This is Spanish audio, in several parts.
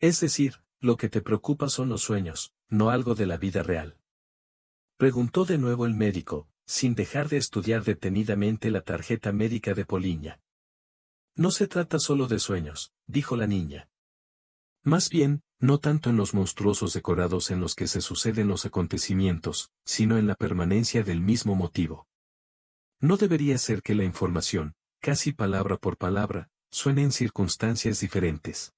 Es decir, lo que te preocupa son los sueños, no algo de la vida real. Preguntó de nuevo el médico, sin dejar de estudiar detenidamente la tarjeta médica de Poliña. No se trata solo de sueños, dijo la niña. Más bien, no tanto en los monstruosos decorados en los que se suceden los acontecimientos, sino en la permanencia del mismo motivo. No debería ser que la información, casi palabra por palabra, suene en circunstancias diferentes.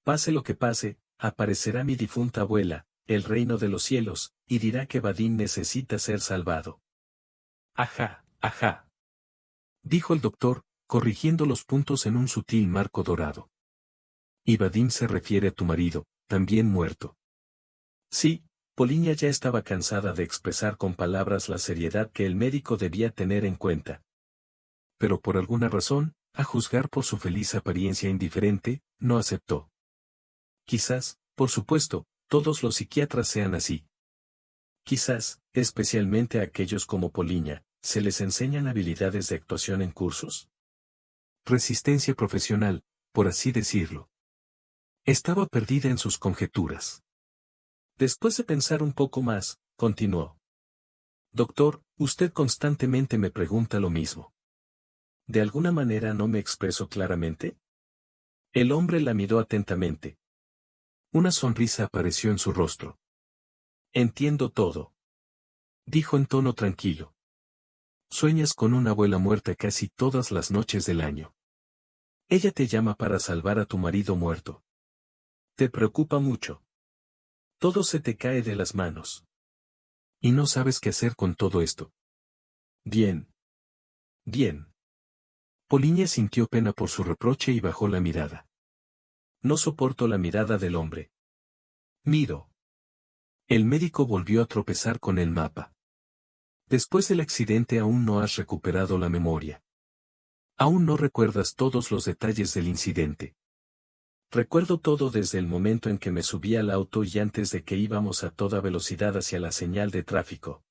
Pase lo que pase, aparecerá mi difunta abuela, el reino de los cielos, y dirá que Vadim necesita ser salvado. Ajá, ajá. Dijo el doctor, corrigiendo los puntos en un sutil marco dorado. Y Vadim se refiere a tu marido, también muerto. Sí, Poliña ya estaba cansada de expresar con palabras la seriedad que el médico debía tener en cuenta. Pero por alguna razón, a juzgar por su feliz apariencia indiferente, no aceptó. Quizás, por supuesto, todos los psiquiatras sean así. Quizás, especialmente a aquellos como Poliña, se les enseñan habilidades de actuación en cursos. Resistencia profesional, por así decirlo. Estaba perdida en sus conjeturas. Después de pensar un poco más, continuó. Doctor, usted constantemente me pregunta lo mismo. ¿De alguna manera no me expreso claramente? El hombre la miró atentamente. Una sonrisa apareció en su rostro. Entiendo todo. Dijo en tono tranquilo. Sueñas con una abuela muerta casi todas las noches del año. Ella te llama para salvar a tu marido muerto. Te preocupa mucho. Todo se te cae de las manos. Y no sabes qué hacer con todo esto. Bien. Bien. Poliña sintió pena por su reproche y bajó la mirada. No soporto la mirada del hombre. Miro. El médico volvió a tropezar con el mapa. Después del accidente aún no has recuperado la memoria. Aún no recuerdas todos los detalles del incidente. Recuerdo todo desde el momento en que me subí al auto y antes de que íbamos a toda velocidad hacia la señal de tráfico.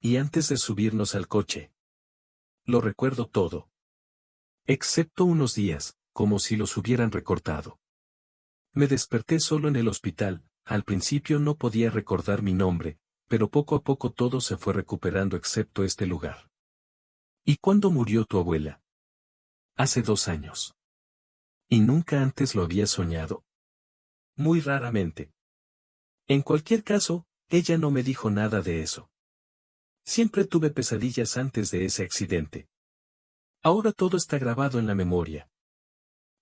Y antes de subirnos al coche. Lo recuerdo todo. Excepto unos días, como si los hubieran recortado. Me desperté solo en el hospital, al principio no podía recordar mi nombre, pero poco a poco todo se fue recuperando excepto este lugar. ¿Y cuándo murió tu abuela? Hace 2 años. ¿Y nunca antes lo había soñado? Muy raramente. En cualquier caso, ella no me dijo nada de eso. Siempre tuve pesadillas antes de ese accidente. Ahora todo está grabado en la memoria.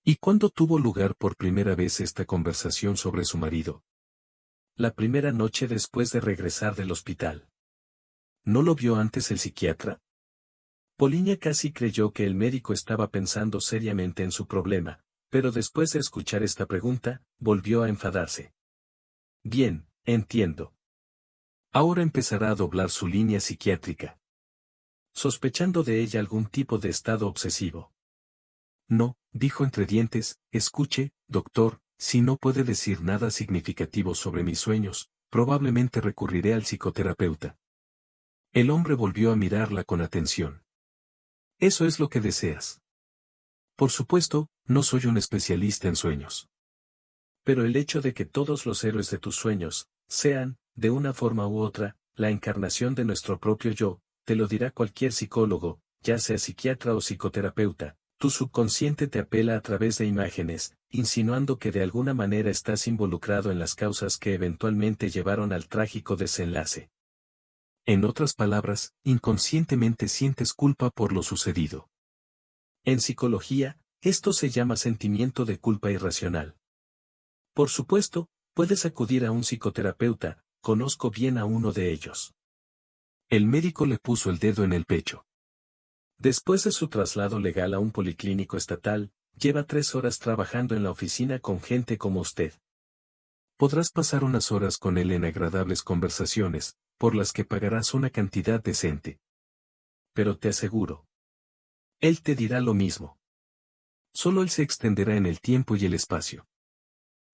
¿Y cuándo tuvo lugar por primera vez esta conversación sobre su marido? La primera noche después de regresar del hospital. ¿No lo vio antes el psiquiatra? Poliña casi creyó que el médico estaba pensando seriamente en su problema, pero después de escuchar esta pregunta, volvió a enfadarse. Bien, entiendo. Ahora empezará a doblar su línea psiquiátrica. Sospechando de ella algún tipo de estado obsesivo. No, dijo entre dientes, escuche, doctor, si no puede decir nada significativo sobre mis sueños, probablemente recurriré al psicoterapeuta. El hombre volvió a mirarla con atención. ¿Eso es lo que deseas? Por supuesto, no soy un especialista en sueños. Pero el hecho de que todos los héroes de tus sueños, sean, de una forma u otra, la encarnación de nuestro propio yo, te lo dirá cualquier psicólogo, ya sea psiquiatra o psicoterapeuta. Tu subconsciente te apela a través de imágenes, insinuando que de alguna manera estás involucrado en las causas que eventualmente llevaron al trágico desenlace. En otras palabras, inconscientemente sientes culpa por lo sucedido. En psicología, esto se llama sentimiento de culpa irracional. Por supuesto, puedes acudir a un psicoterapeuta, conozco bien a uno de ellos. El médico le puso el dedo en el pecho. Después de su traslado legal a un policlínico estatal, lleva 3 horas trabajando en la oficina con gente como usted. Podrás pasar unas horas con él en agradables conversaciones, por las que pagarás una cantidad decente. Pero te aseguro. Él te dirá lo mismo. Solo él se extenderá en el tiempo y el espacio.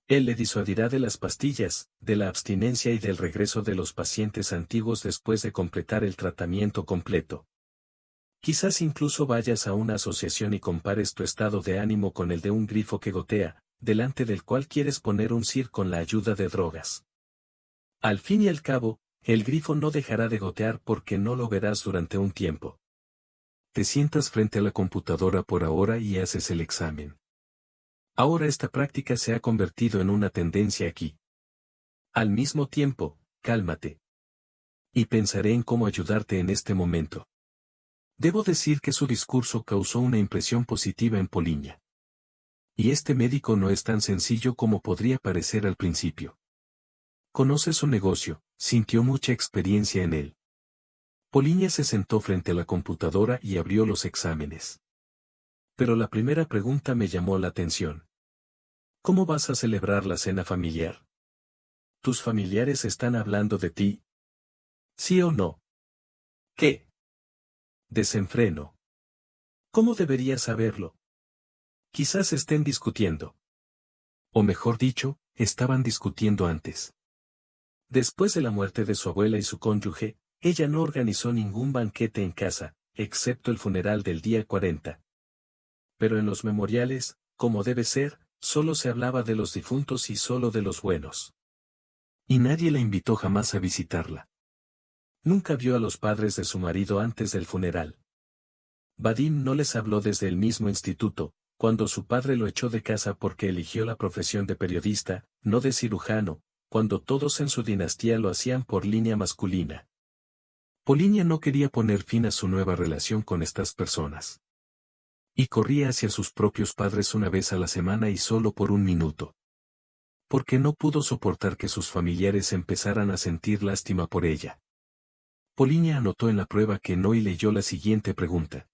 Él le disuadirá de las pastillas, de la abstinencia y del regreso de los pacientes antiguos después de completar el tratamiento completo. Quizás incluso vayas a una asociación y compares tu estado de ánimo con el de un grifo que gotea, delante del cual quieres poner un CIR con la ayuda de drogas. Al fin y al cabo, el grifo no dejará de gotear porque no lo verás durante un tiempo. Te sientas frente a la computadora por ahora y haces el examen. Ahora esta práctica se ha convertido en una tendencia aquí. Al mismo tiempo, cálmate. Y pensaré en cómo ayudarte en este momento. Debo decir que su discurso causó una impresión positiva en Poliña. Y este médico no es tan sencillo como podría parecer al principio. Conoce su negocio, sintió mucha experiencia en él. Poliña se sentó frente a la computadora y abrió los exámenes. Pero la primera pregunta me llamó la atención. ¿Cómo vas a celebrar la cena familiar? ¿Tus familiares están hablando de ti? ¿Sí o no? ¿Qué? Desenfreno. ¿Cómo deberías saberlo? Quizás estén discutiendo. O mejor dicho, estaban discutiendo antes. Después de la muerte de su abuela y su cónyuge, ella no organizó ningún banquete en casa, excepto el funeral del día 40. Pero en los memoriales, como debe ser, solo se hablaba de los difuntos y solo de los buenos. Y nadie la invitó jamás a visitarla. Nunca vio a los padres de su marido antes del funeral. Vadim no les habló desde el mismo instituto, cuando su padre lo echó de casa porque eligió la profesión de periodista, no de cirujano, cuando todos en su dinastía lo hacían por línea masculina. Poliña no quería poner fin a su nueva relación con estas personas. Y corría hacia sus propios padres una vez a la semana y solo por un minuto. Porque no pudo soportar que sus familiares empezaran a sentir lástima por ella. Poliña anotó en la prueba que no y leyó la siguiente pregunta.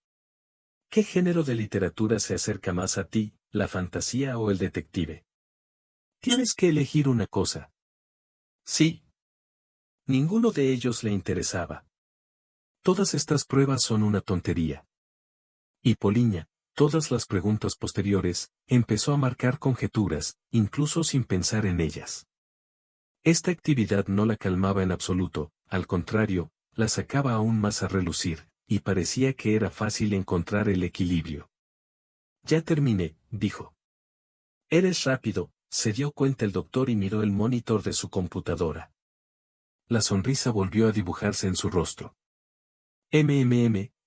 ¿Qué género de literatura se acerca más a ti, la fantasía o el detective? Tienes que elegir una cosa. Sí. Ninguno de ellos le interesaba. Todas estas pruebas son una tontería. Y Poliña, todas las preguntas posteriores, empezó a marcar conjeturas, incluso sin pensar en ellas. Esta actividad no la calmaba en absoluto, al contrario, la sacaba aún más a relucir, y parecía que era fácil encontrar el equilibrio. Ya terminé, dijo. Eres rápido, se dio cuenta el doctor y miró el monitor de su computadora. La sonrisa volvió a dibujarse en su rostro.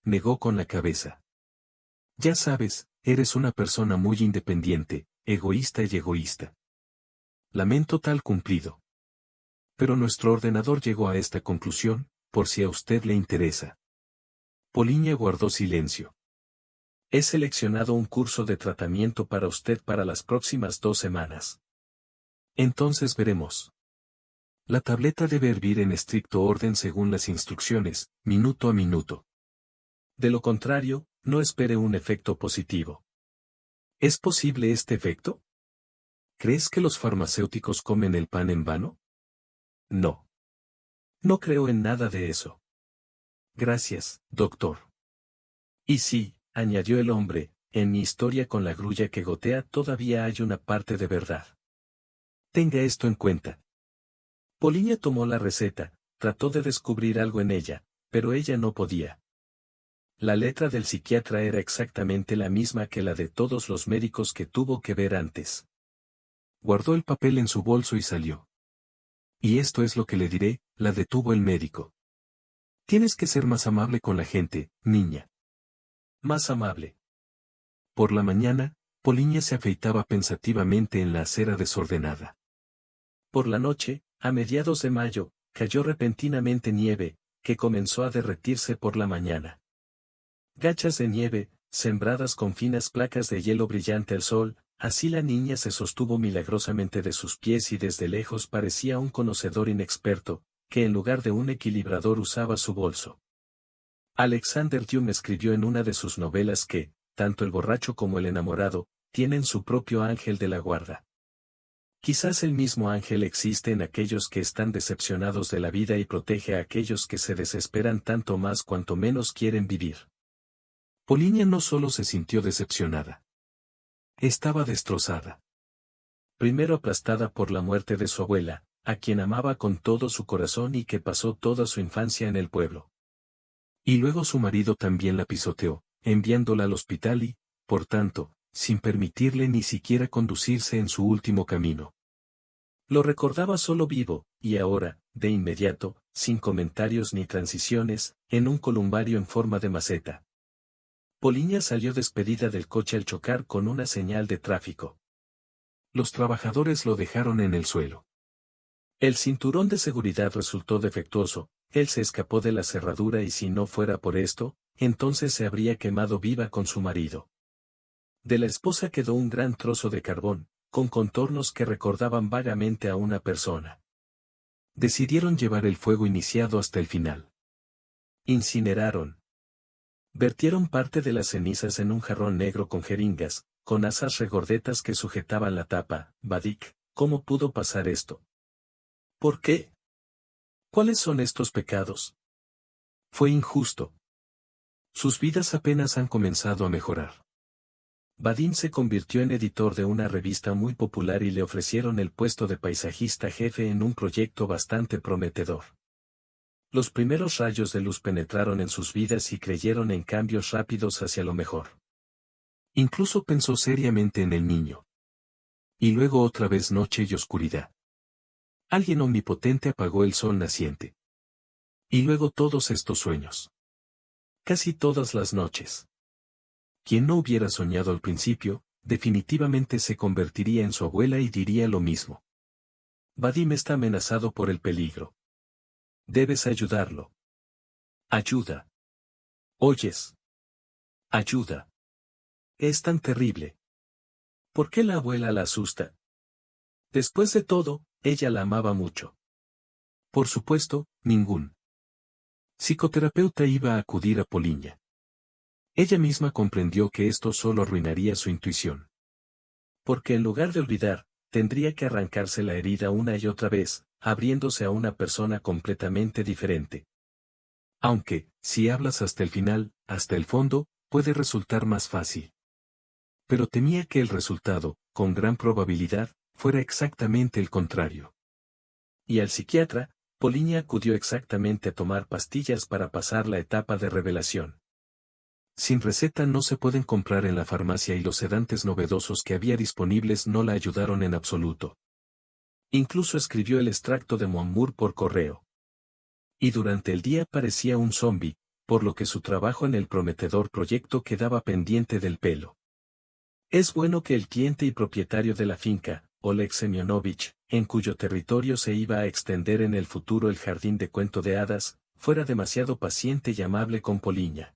Negó con la cabeza. Ya sabes, eres una persona muy independiente, egoísta y egoísta. Lamento tal cumplido. Pero nuestro ordenador llegó a esta conclusión, por si a usted le interesa. Poliña guardó silencio. He seleccionado un curso de tratamiento para usted para las próximas 2 semanas. Entonces veremos. La tableta debe hervir en estricto orden según las instrucciones, minuto a minuto. De lo contrario, no espere un efecto positivo. ¿Es posible este efecto? ¿Crees que los farmacéuticos comen el pan en vano? No. No creo en nada de eso. Gracias, doctor. Y sí, añadió el hombre, en mi historia con la grulla que gotea todavía hay una parte de verdad. Tenga esto en cuenta. Poliña tomó la receta, trató de descubrir algo en ella, pero ella no podía. La letra del psiquiatra era exactamente la misma que la de todos los médicos que tuvo que ver antes. Guardó el papel en su bolso y salió. Y esto es lo que le diré, la detuvo el médico. Tienes que ser más amable con la gente, niña. Más amable. Por la mañana, Poliña se afeitaba pensativamente en la acera desordenada. Por la noche, a mediados de mayo, cayó repentinamente nieve, que comenzó a derretirse por la mañana. Gachas de nieve, sembradas con finas placas de hielo brillante al sol, así la niña se sostuvo milagrosamente de sus pies y desde lejos parecía un conocedor inexperto, que en lugar de un equilibrador usaba su bolso. Alexander Dumas escribió en una de sus novelas que, tanto el borracho como el enamorado, tienen su propio ángel de la guarda. Quizás el mismo ángel existe en aquellos que están decepcionados de la vida y protege a aquellos que se desesperan tanto más cuanto menos quieren vivir. Poliña no solo se sintió decepcionada. Estaba destrozada. Primero aplastada por la muerte de su abuela, a quien amaba con todo su corazón y que pasó toda su infancia en el pueblo. Y luego su marido también la pisoteó, enviándola al hospital y, por tanto, sin permitirle ni siquiera conducirse en su último camino. Lo recordaba solo vivo, y ahora, de inmediato, sin comentarios ni transiciones, en un columbario en forma de maceta. Poliña salió despedida del coche al chocar con una señal de tráfico. Los trabajadores lo dejaron en el suelo. El cinturón de seguridad resultó defectuoso, él se escapó de la cerradura y si no fuera por esto, entonces se habría quemado viva con su marido. De la esposa quedó un gran trozo de carbón, con contornos que recordaban vagamente a una persona. Decidieron llevar el fuego iniciado hasta el final. Incineraron. Vertieron parte de las cenizas en un jarrón negro con jeringas, con asas regordetas que sujetaban la tapa. Vadik, ¿cómo pudo pasar esto? ¿Por qué? ¿Cuáles son estos pecados? Fue injusto. Sus vidas apenas han comenzado a mejorar. Vadim se convirtió en editor de una revista muy popular y le ofrecieron el puesto de paisajista jefe en un proyecto bastante prometedor. Los primeros rayos de luz penetraron en sus vidas y creyeron en cambios rápidos hacia lo mejor. Incluso pensó seriamente en el niño. Y luego otra vez noche y oscuridad. Alguien omnipotente apagó el sol naciente. Y luego todos estos sueños. Casi todas las noches. Quien no hubiera soñado al principio, definitivamente se convertiría en su abuela y diría lo mismo. Vadim está amenazado por el peligro. Debes ayudarlo. Ayuda. ¿Oyes? Ayuda. Es tan terrible. ¿Por qué la abuela la asusta? Después de todo, ella la amaba mucho. Por supuesto, ningún psicoterapeuta iba a acudir a Poliña. Ella misma comprendió que esto solo arruinaría su intuición. Porque en lugar de olvidar, tendría que arrancarse la herida una y otra vez, abriéndose a una persona completamente diferente. Aunque, si hablas hasta el final, hasta el fondo, puede resultar más fácil. Pero temía que el resultado, con gran probabilidad, fuera exactamente el contrario. Y al psiquiatra, Poliña acudió exactamente a tomar pastillas para pasar la etapa de revelación. Sin receta no se pueden comprar en la farmacia y los sedantes novedosos que había disponibles no la ayudaron en absoluto. Incluso escribió el extracto de Monmur por correo. Y durante el día parecía un zombi, por lo que su trabajo en el prometedor proyecto quedaba pendiente del pelo. Es bueno que el cliente y propietario de la finca, Oleg Semyonovich, en cuyo territorio se iba a extender en el futuro el jardín de cuento de hadas, fuera demasiado paciente y amable con Poliña.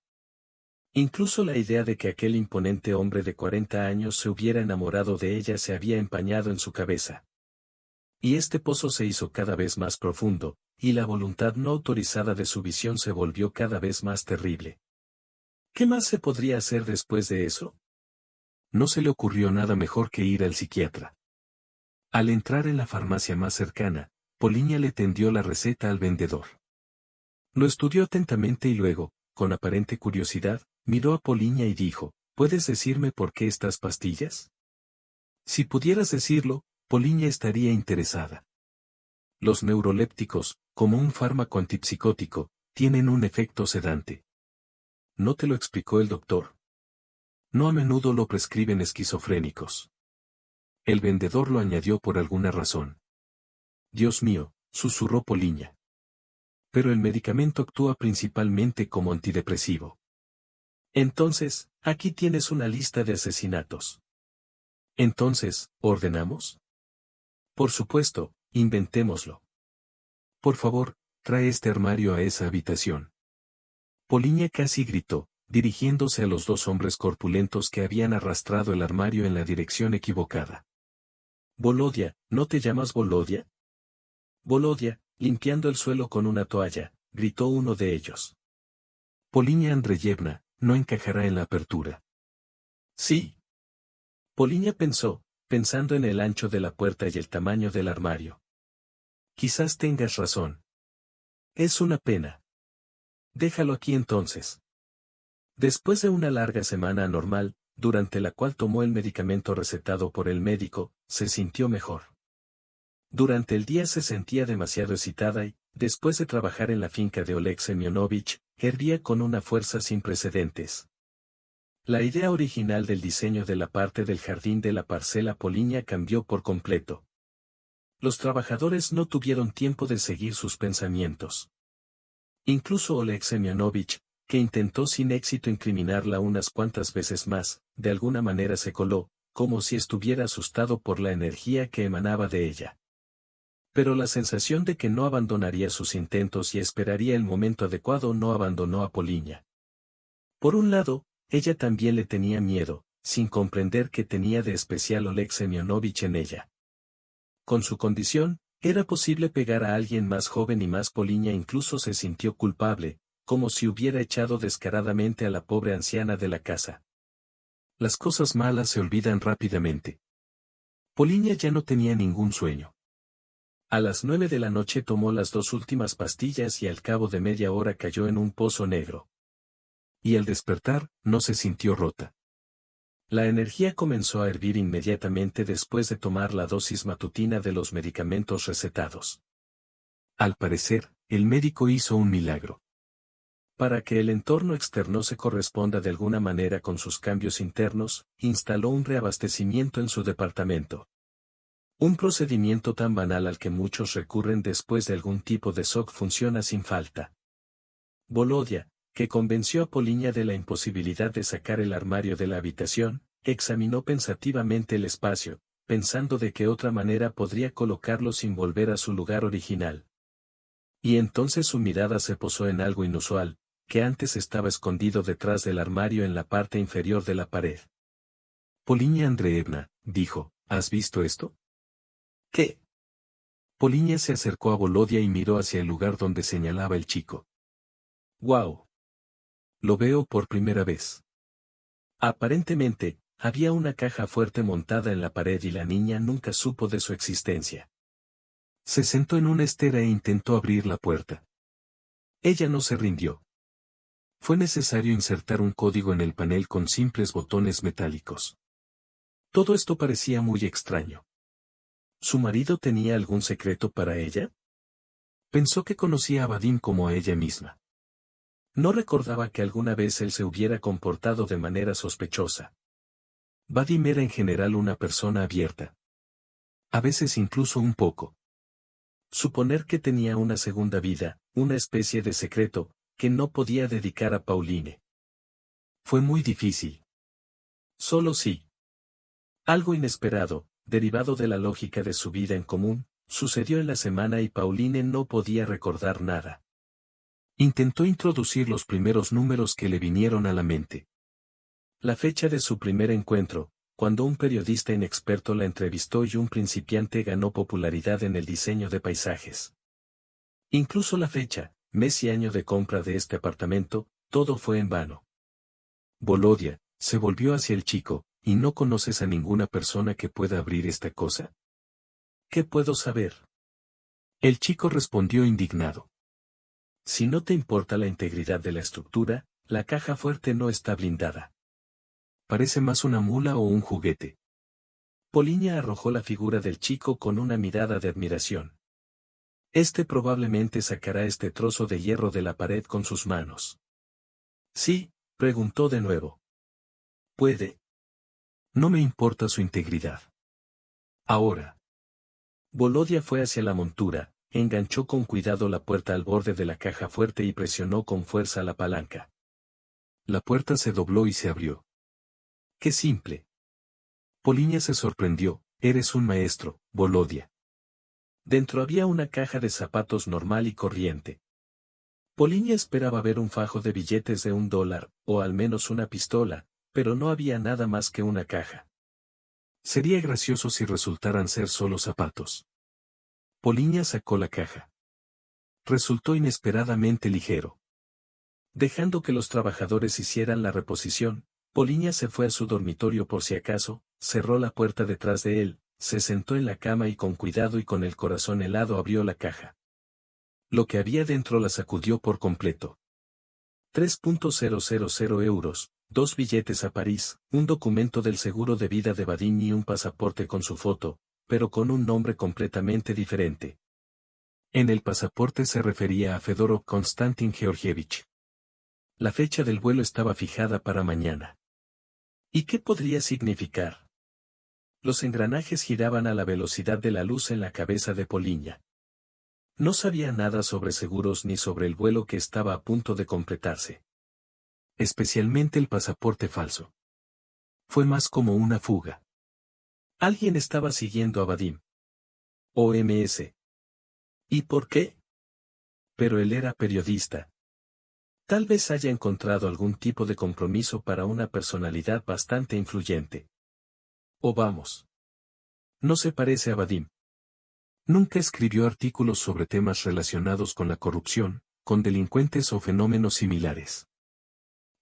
Incluso la idea de que aquel imponente hombre de 40 años se hubiera enamorado de ella se había empañado en su cabeza. Y este pozo se hizo cada vez más profundo, y la voluntad no autorizada de su visión se volvió cada vez más terrible. ¿Qué más se podría hacer después de eso? No se le ocurrió nada mejor que ir al psiquiatra. Al entrar en la farmacia más cercana, Poliña le tendió la receta al vendedor. Lo estudió atentamente y luego, con aparente curiosidad, miró a Poliña y dijo, ¿puedes decirme por qué estas pastillas? Si pudieras decirlo, Poliña estaría interesada. Los neurolépticos, como un fármaco antipsicótico, tienen un efecto sedante. ¿No te lo explicó el doctor? No a menudo lo prescriben esquizofrénicos. El vendedor lo añadió por alguna razón. Dios mío, susurró Poliña. Pero el medicamento actúa principalmente como antidepresivo. Entonces, aquí tienes una lista de asesinatos. Entonces, ¿ordenamos? Por supuesto, inventémoslo. Por favor, trae este armario a esa habitación. Poliña casi gritó, dirigiéndose a los dos hombres corpulentos que habían arrastrado el armario en la dirección equivocada. Volodia, ¿no te llamas Volodia? Volodia, limpiando el suelo con una toalla, gritó uno de ellos. Poliña Andreyevna, no encajará en la apertura. Sí. Poliña pensó, pensando en el ancho de la puerta y el tamaño del armario. Quizás tengas razón. Es una pena. Déjalo aquí entonces. Después de una larga semana anormal, durante la cual tomó el medicamento recetado por el médico, se sintió mejor. Durante el día se sentía demasiado excitada y, después de trabajar en la finca de Oleg Semyonovich, hervía con una fuerza sin precedentes. La idea original del diseño de la parte del jardín de la parcela Poliña cambió por completo. Los trabajadores no tuvieron tiempo de seguir sus pensamientos. Incluso Oleg Semyonovich, que intentó sin éxito incriminarla unas cuantas veces más, de alguna manera se coló, como si estuviera asustado por la energía que emanaba de ella. Pero la sensación de que no abandonaría sus intentos y esperaría el momento adecuado no abandonó a Poliña. Por un lado, ella también le tenía miedo, sin comprender qué tenía de especial Oleg Semyonovich en ella. Con su condición, era posible pegar a alguien más joven y más. Poliña incluso se sintió culpable, como si hubiera echado descaradamente a la pobre anciana de la casa. Las cosas malas se olvidan rápidamente. Poliña ya no tenía ningún sueño. A las 9 de la noche tomó las 2 últimas pastillas y al cabo de media hora cayó en un pozo negro. Y al despertar, no se sintió rota. La energía comenzó a hervir inmediatamente después de tomar la dosis matutina de los medicamentos recetados. Al parecer, el médico hizo un milagro. Para que el entorno externo se corresponda de alguna manera con sus cambios internos, instaló un reabastecimiento en su departamento. Un procedimiento tan banal al que muchos recurren después de algún tipo de shock funciona sin falta. Volodya, que convenció a Poliña de la imposibilidad de sacar el armario de la habitación, examinó pensativamente el espacio, pensando de qué otra manera podría colocarlo sin volver a su lugar original. Y entonces su mirada se posó en algo inusual, que antes estaba escondido detrás del armario en la parte inferior de la pared. Poliña Andreevna, dijo, ¿has visto esto? ¿Qué? Poliña se acercó a Volodya y miró hacia el lugar donde señalaba el chico. ¡Guau! Lo veo por primera vez. Aparentemente, había una caja fuerte montada en la pared y la niña nunca supo de su existencia. Se sentó en una estera e intentó abrir la puerta. Ella no se rindió. Fue necesario insertar un código en el panel con simples botones metálicos. Todo esto parecía muy extraño. ¿Su marido tenía algún secreto para ella? Pensó que conocía a Vadim como a ella misma. No recordaba que alguna vez él se hubiera comportado de manera sospechosa. Vadim era en general una persona abierta. A veces incluso un poco. Suponer que tenía una segunda vida, una especie de secreto, que no podía dedicar a Pauline. Fue muy difícil. Solo sí. Algo inesperado, derivado de la lógica de su vida en común, sucedió en la semana y Pauline no podía recordar nada. Intentó introducir los primeros números que le vinieron a la mente. La fecha de su primer encuentro, cuando un periodista inexperto la entrevistó y un principiante ganó popularidad en el diseño de paisajes. Incluso la fecha, mes y año de compra de este apartamento, todo fue en vano. Volodya, se volvió hacia el chico, ¿y no conoces a ninguna persona que pueda abrir esta cosa? ¿Qué puedo saber? El chico respondió indignado. Si no te importa la integridad de la estructura, la caja fuerte no está blindada. Parece más una mula o un juguete. Poliña arrojó la figura del chico con una mirada de admiración. Este probablemente sacará este trozo de hierro de la pared con sus manos. Sí, preguntó de nuevo. Puede. No me importa su integridad. Ahora. Volodya fue hacia la montura, enganchó con cuidado la puerta al borde de la caja fuerte y presionó con fuerza la palanca. La puerta se dobló y se abrió. ¡Qué simple! Poliña se sorprendió, eres un maestro, Volodya. Dentro había una caja de zapatos normal y corriente. Poliña esperaba ver un fajo de billetes de $1, o al menos una pistola, pero no había nada más que una caja. Sería gracioso si resultaran ser solo zapatos. Poliña sacó la caja. Resultó inesperadamente ligero. Dejando que los trabajadores hicieran la reposición, Poliña se fue a su dormitorio por si acaso, cerró la puerta detrás de él, se sentó en la cama y con cuidado y con el corazón helado abrió la caja. Lo que había dentro la sacudió por completo. 3.000 euros, 2 billetes a París, un documento del seguro de vida de Vadim y un pasaporte con su foto, pero con un nombre completamente diferente. En el pasaporte se refería a Fedorov Konstantin Georgievich. La fecha del vuelo estaba fijada para mañana. ¿Y qué podría significar? Los engranajes giraban a la velocidad de la luz en la cabeza de Poliña. No sabía nada sobre seguros ni sobre el vuelo que estaba a punto de completarse. Especialmente el pasaporte falso. Fue más como una fuga. Alguien estaba siguiendo a Vadim. OMS. ¿Y por qué? Pero él era periodista. Tal vez haya encontrado algún tipo de compromiso para una personalidad bastante influyente. O vamos. No se parece a Vadim. Nunca escribió artículos sobre temas relacionados con la corrupción, con delincuentes o fenómenos similares.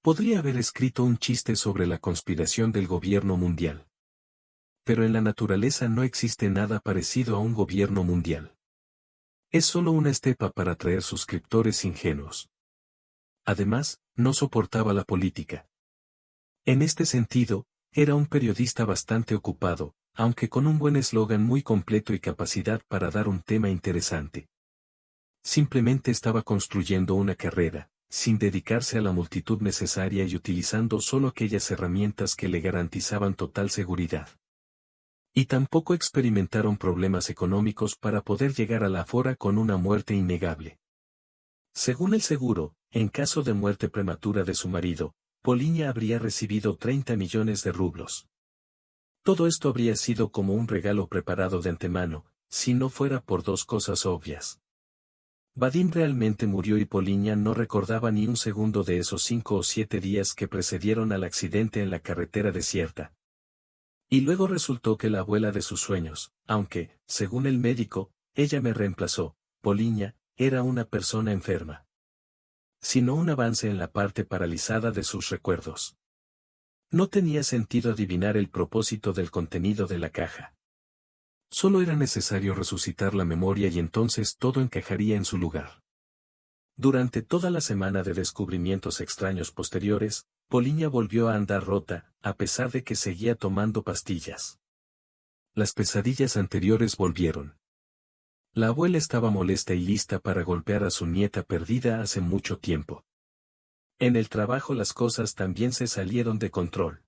Podría haber escrito un chiste sobre la conspiración del gobierno mundial. Pero en la naturaleza no existe nada parecido a un gobierno mundial. Es solo una estepa para atraer suscriptores ingenuos. Además, no soportaba la política. En este sentido, era un periodista bastante ocupado, aunque con un buen eslogan muy completo y capacidad para dar un tema interesante. Simplemente estaba construyendo una carrera, sin dedicarse a la multitud necesaria y utilizando solo aquellas herramientas que le garantizaban total seguridad. Y tampoco experimentaron problemas económicos para poder llegar a la Afora con una muerte innegable. Según el seguro, en caso de muerte prematura de su marido, Poliña habría recibido 30 millones de rublos. Todo esto habría sido como un regalo preparado de antemano, si no fuera por dos cosas obvias. Vadim realmente murió y Poliña no recordaba ni un segundo de esos 5 o 7 días que precedieron al accidente en la carretera desierta. Y luego resultó que la abuela de sus sueños, aunque, según el médico, ella me reemplazó, Poliña, era una persona enferma. Sino un avance en la parte paralizada de sus recuerdos. No tenía sentido adivinar el propósito del contenido de la caja. Solo era necesario resucitar la memoria y entonces todo encajaría en su lugar. Durante toda la semana de descubrimientos extraños posteriores, Poliña volvió a andar rota, a pesar de que seguía tomando pastillas. Las pesadillas anteriores volvieron. La abuela estaba molesta y lista para golpear a su nieta perdida hace mucho tiempo. En el trabajo las cosas también se salieron de control.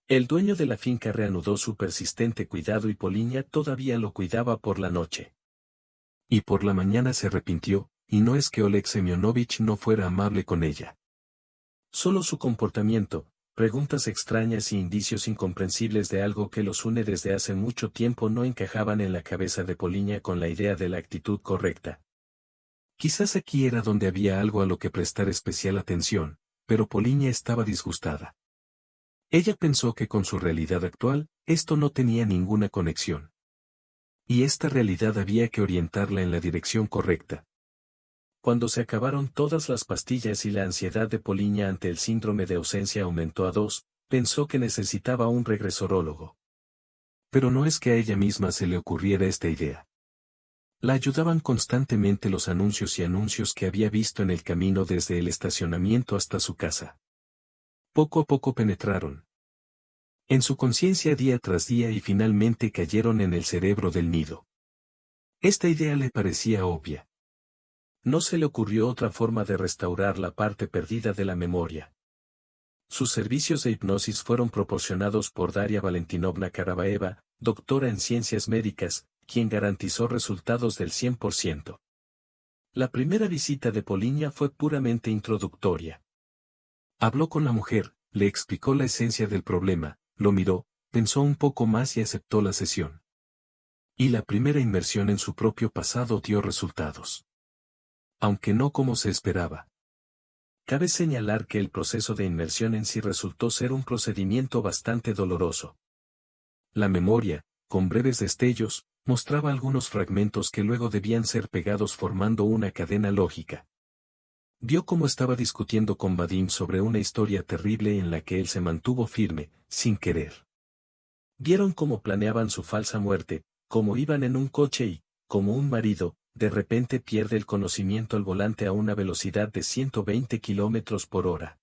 El dueño de la finca reanudó su persistente cuidado y Poliña todavía lo cuidaba por la noche. Y por la mañana se arrepintió, y no es que Oleg Semyonovich no fuera amable con ella. Solo su comportamiento, preguntas extrañas y indicios incomprensibles de algo que los une desde hace mucho tiempo no encajaban en la cabeza de Poliña con la idea de la actitud correcta. Quizás aquí era donde había algo a lo que prestar especial atención, pero Poliña estaba disgustada. Ella pensó que con su realidad actual, esto no tenía ninguna conexión. Y esta realidad había que orientarla en la dirección correcta. Cuando se acabaron todas las pastillas y la ansiedad de Poliña ante el síndrome de ausencia aumentó a 2, pensó que necesitaba un regresorólogo. Pero no es que a ella misma se le ocurriera esta idea. La ayudaban constantemente los anuncios y anuncios que había visto en el camino desde el estacionamiento hasta su casa. Poco a poco penetraron en su conciencia día tras día y finalmente cayeron en el cerebro del nido. Esta idea le parecía obvia. No se le ocurrió otra forma de restaurar la parte perdida de la memoria. Sus servicios de hipnosis fueron proporcionados por Daria Valentinovna Karabaeva, doctora en ciencias médicas, quien garantizó resultados del 100%. La primera visita de Poliña fue puramente introductoria. Habló con la mujer, le explicó la esencia del problema, lo miró, pensó un poco más y aceptó la sesión. Y la primera inmersión en su propio pasado dio resultados. Aunque no como se esperaba. Cabe señalar que el proceso de inmersión en sí resultó ser un procedimiento bastante doloroso. La memoria, con breves destellos, mostraba algunos fragmentos que luego debían ser pegados formando una cadena lógica. Vio cómo estaba discutiendo con Vadim sobre una historia terrible en la que él se mantuvo firme, sin querer. Vieron cómo planeaban su falsa muerte, cómo iban en un coche y, como un marido, de repente pierde el conocimiento al volante a una velocidad de 120 kilómetros por hora.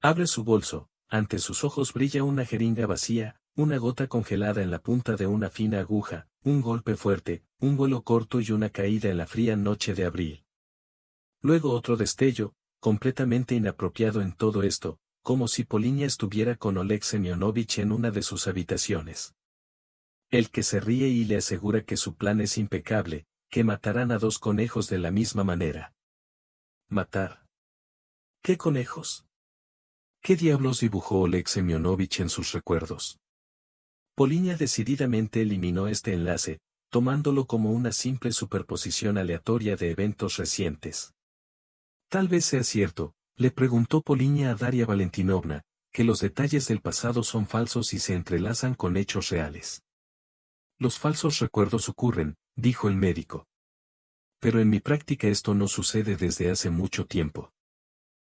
Abre su bolso, ante sus ojos brilla una jeringa vacía, una gota congelada en la punta de una fina aguja, un golpe fuerte, un vuelo corto y una caída en la fría noche de abril. Luego otro destello, completamente inapropiado en todo esto, como si Polinia estuviera con Oleg Semyonovich en una de sus habitaciones. El que se ríe y le asegura que su plan es impecable, que matarán a 2 conejos de la misma manera. ¿Matar? ¿Qué conejos? ¿Qué diablos dibujó Oleg Semyonovich en sus recuerdos? Polinia decididamente eliminó este enlace, tomándolo como una simple superposición aleatoria de eventos recientes. Tal vez sea cierto, le preguntó Polinia a Daria Valentinovna, que los detalles del pasado son falsos y se entrelazan con hechos reales. Los falsos recuerdos ocurren, dijo el médico. Pero en mi práctica esto no sucede desde hace mucho tiempo.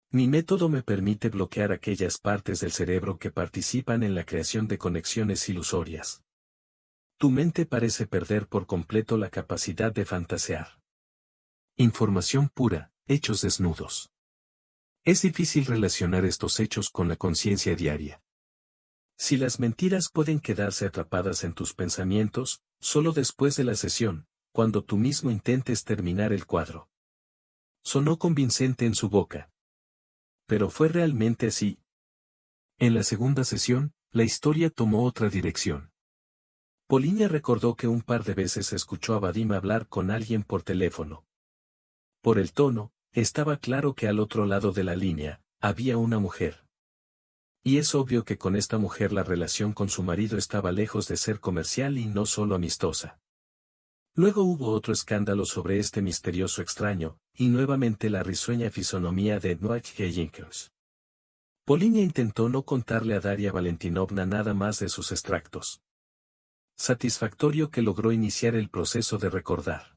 Mi método me permite bloquear aquellas partes del cerebro que participan en la creación de conexiones ilusorias. Tu mente parece perder por completo la capacidad de fantasear. Información pura, hechos desnudos. Es difícil relacionar estos hechos con la conciencia diaria. Si las mentiras pueden quedarse atrapadas en tus pensamientos, solo después de la sesión, cuando tú mismo intentes terminar el cuadro. Sonó convincente en su boca. Pero fue realmente así. En la segunda sesión, la historia tomó otra dirección. Polinia recordó que un par de veces escuchó a Vadim hablar con alguien por teléfono. Por el tono, estaba claro que al otro lado de la línea, había una mujer. Y es obvio que con esta mujer la relación con su marido estaba lejos de ser comercial y no solo amistosa. Luego hubo otro escándalo sobre este misterioso extraño, y nuevamente la risueña fisonomía de Noach Jenkins. Polinia intentó no contarle a Daria Valentinovna nada más de sus extractos. Satisfactorio que logró iniciar el proceso de recordar.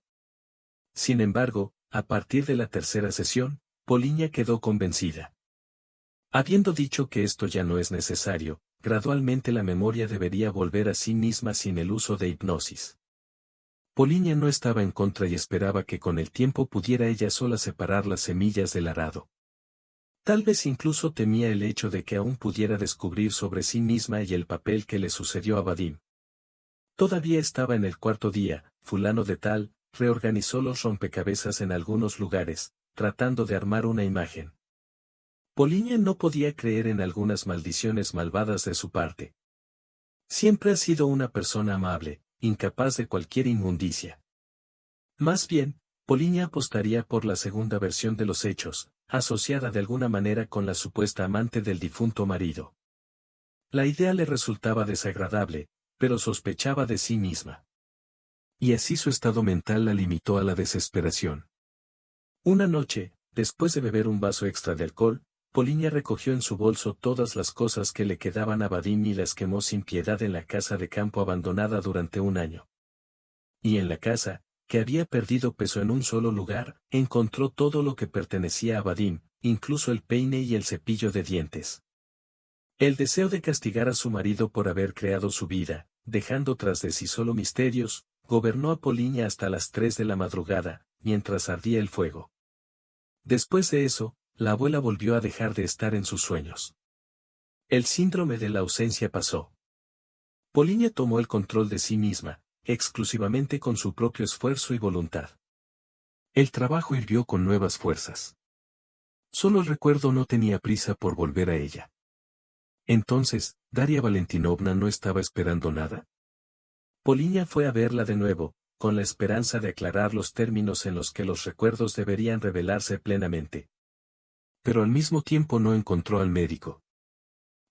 Sin embargo, a partir de la tercera sesión, Polinia quedó convencida. Habiendo dicho que esto ya no es necesario, gradualmente la memoria debería volver a sí misma sin el uso de hipnosis. Polinia no estaba en contra y esperaba que con el tiempo pudiera ella sola separar las semillas del arado. Tal vez incluso temía el hecho de que aún pudiera descubrir sobre sí misma y el papel que le sucedió a Vadim. Todavía estaba en el cuarto día, fulano de tal, reorganizó los rompecabezas en algunos lugares, tratando de armar una imagen. Polinia no podía creer en algunas maldiciones malvadas de su parte. Siempre ha sido una persona amable, incapaz de cualquier inmundicia. Más bien, Polinia apostaría por la segunda versión de los hechos, asociada de alguna manera con la supuesta amante del difunto marido. La idea le resultaba desagradable, pero sospechaba de sí misma. Y así su estado mental la limitó a la desesperación. Una noche, después de beber un vaso extra de alcohol, Polinia recogió en su bolso todas las cosas que le quedaban a Vadim y las quemó sin piedad en la casa de campo abandonada durante un año. Y en la casa, que había perdido peso en un solo lugar, encontró todo lo que pertenecía a Vadim, incluso el peine y el cepillo de dientes. El deseo de castigar a su marido por haber creado su vida, dejando tras de sí solo misterios, gobernó a Polinia hasta las 3 de la madrugada, mientras ardía el fuego. Después de eso, la abuela volvió a dejar de estar en sus sueños. El síndrome de la ausencia pasó. Polinia tomó el control de sí misma, exclusivamente con su propio esfuerzo y voluntad. El trabajo hirvió con nuevas fuerzas. Solo el recuerdo no tenía prisa por volver a ella. Entonces, ¿Daria Valentinovna no estaba esperando nada? Polinia fue a verla de nuevo, con la esperanza de aclarar los términos en los que los recuerdos deberían revelarse plenamente. Pero al mismo tiempo no encontró al médico.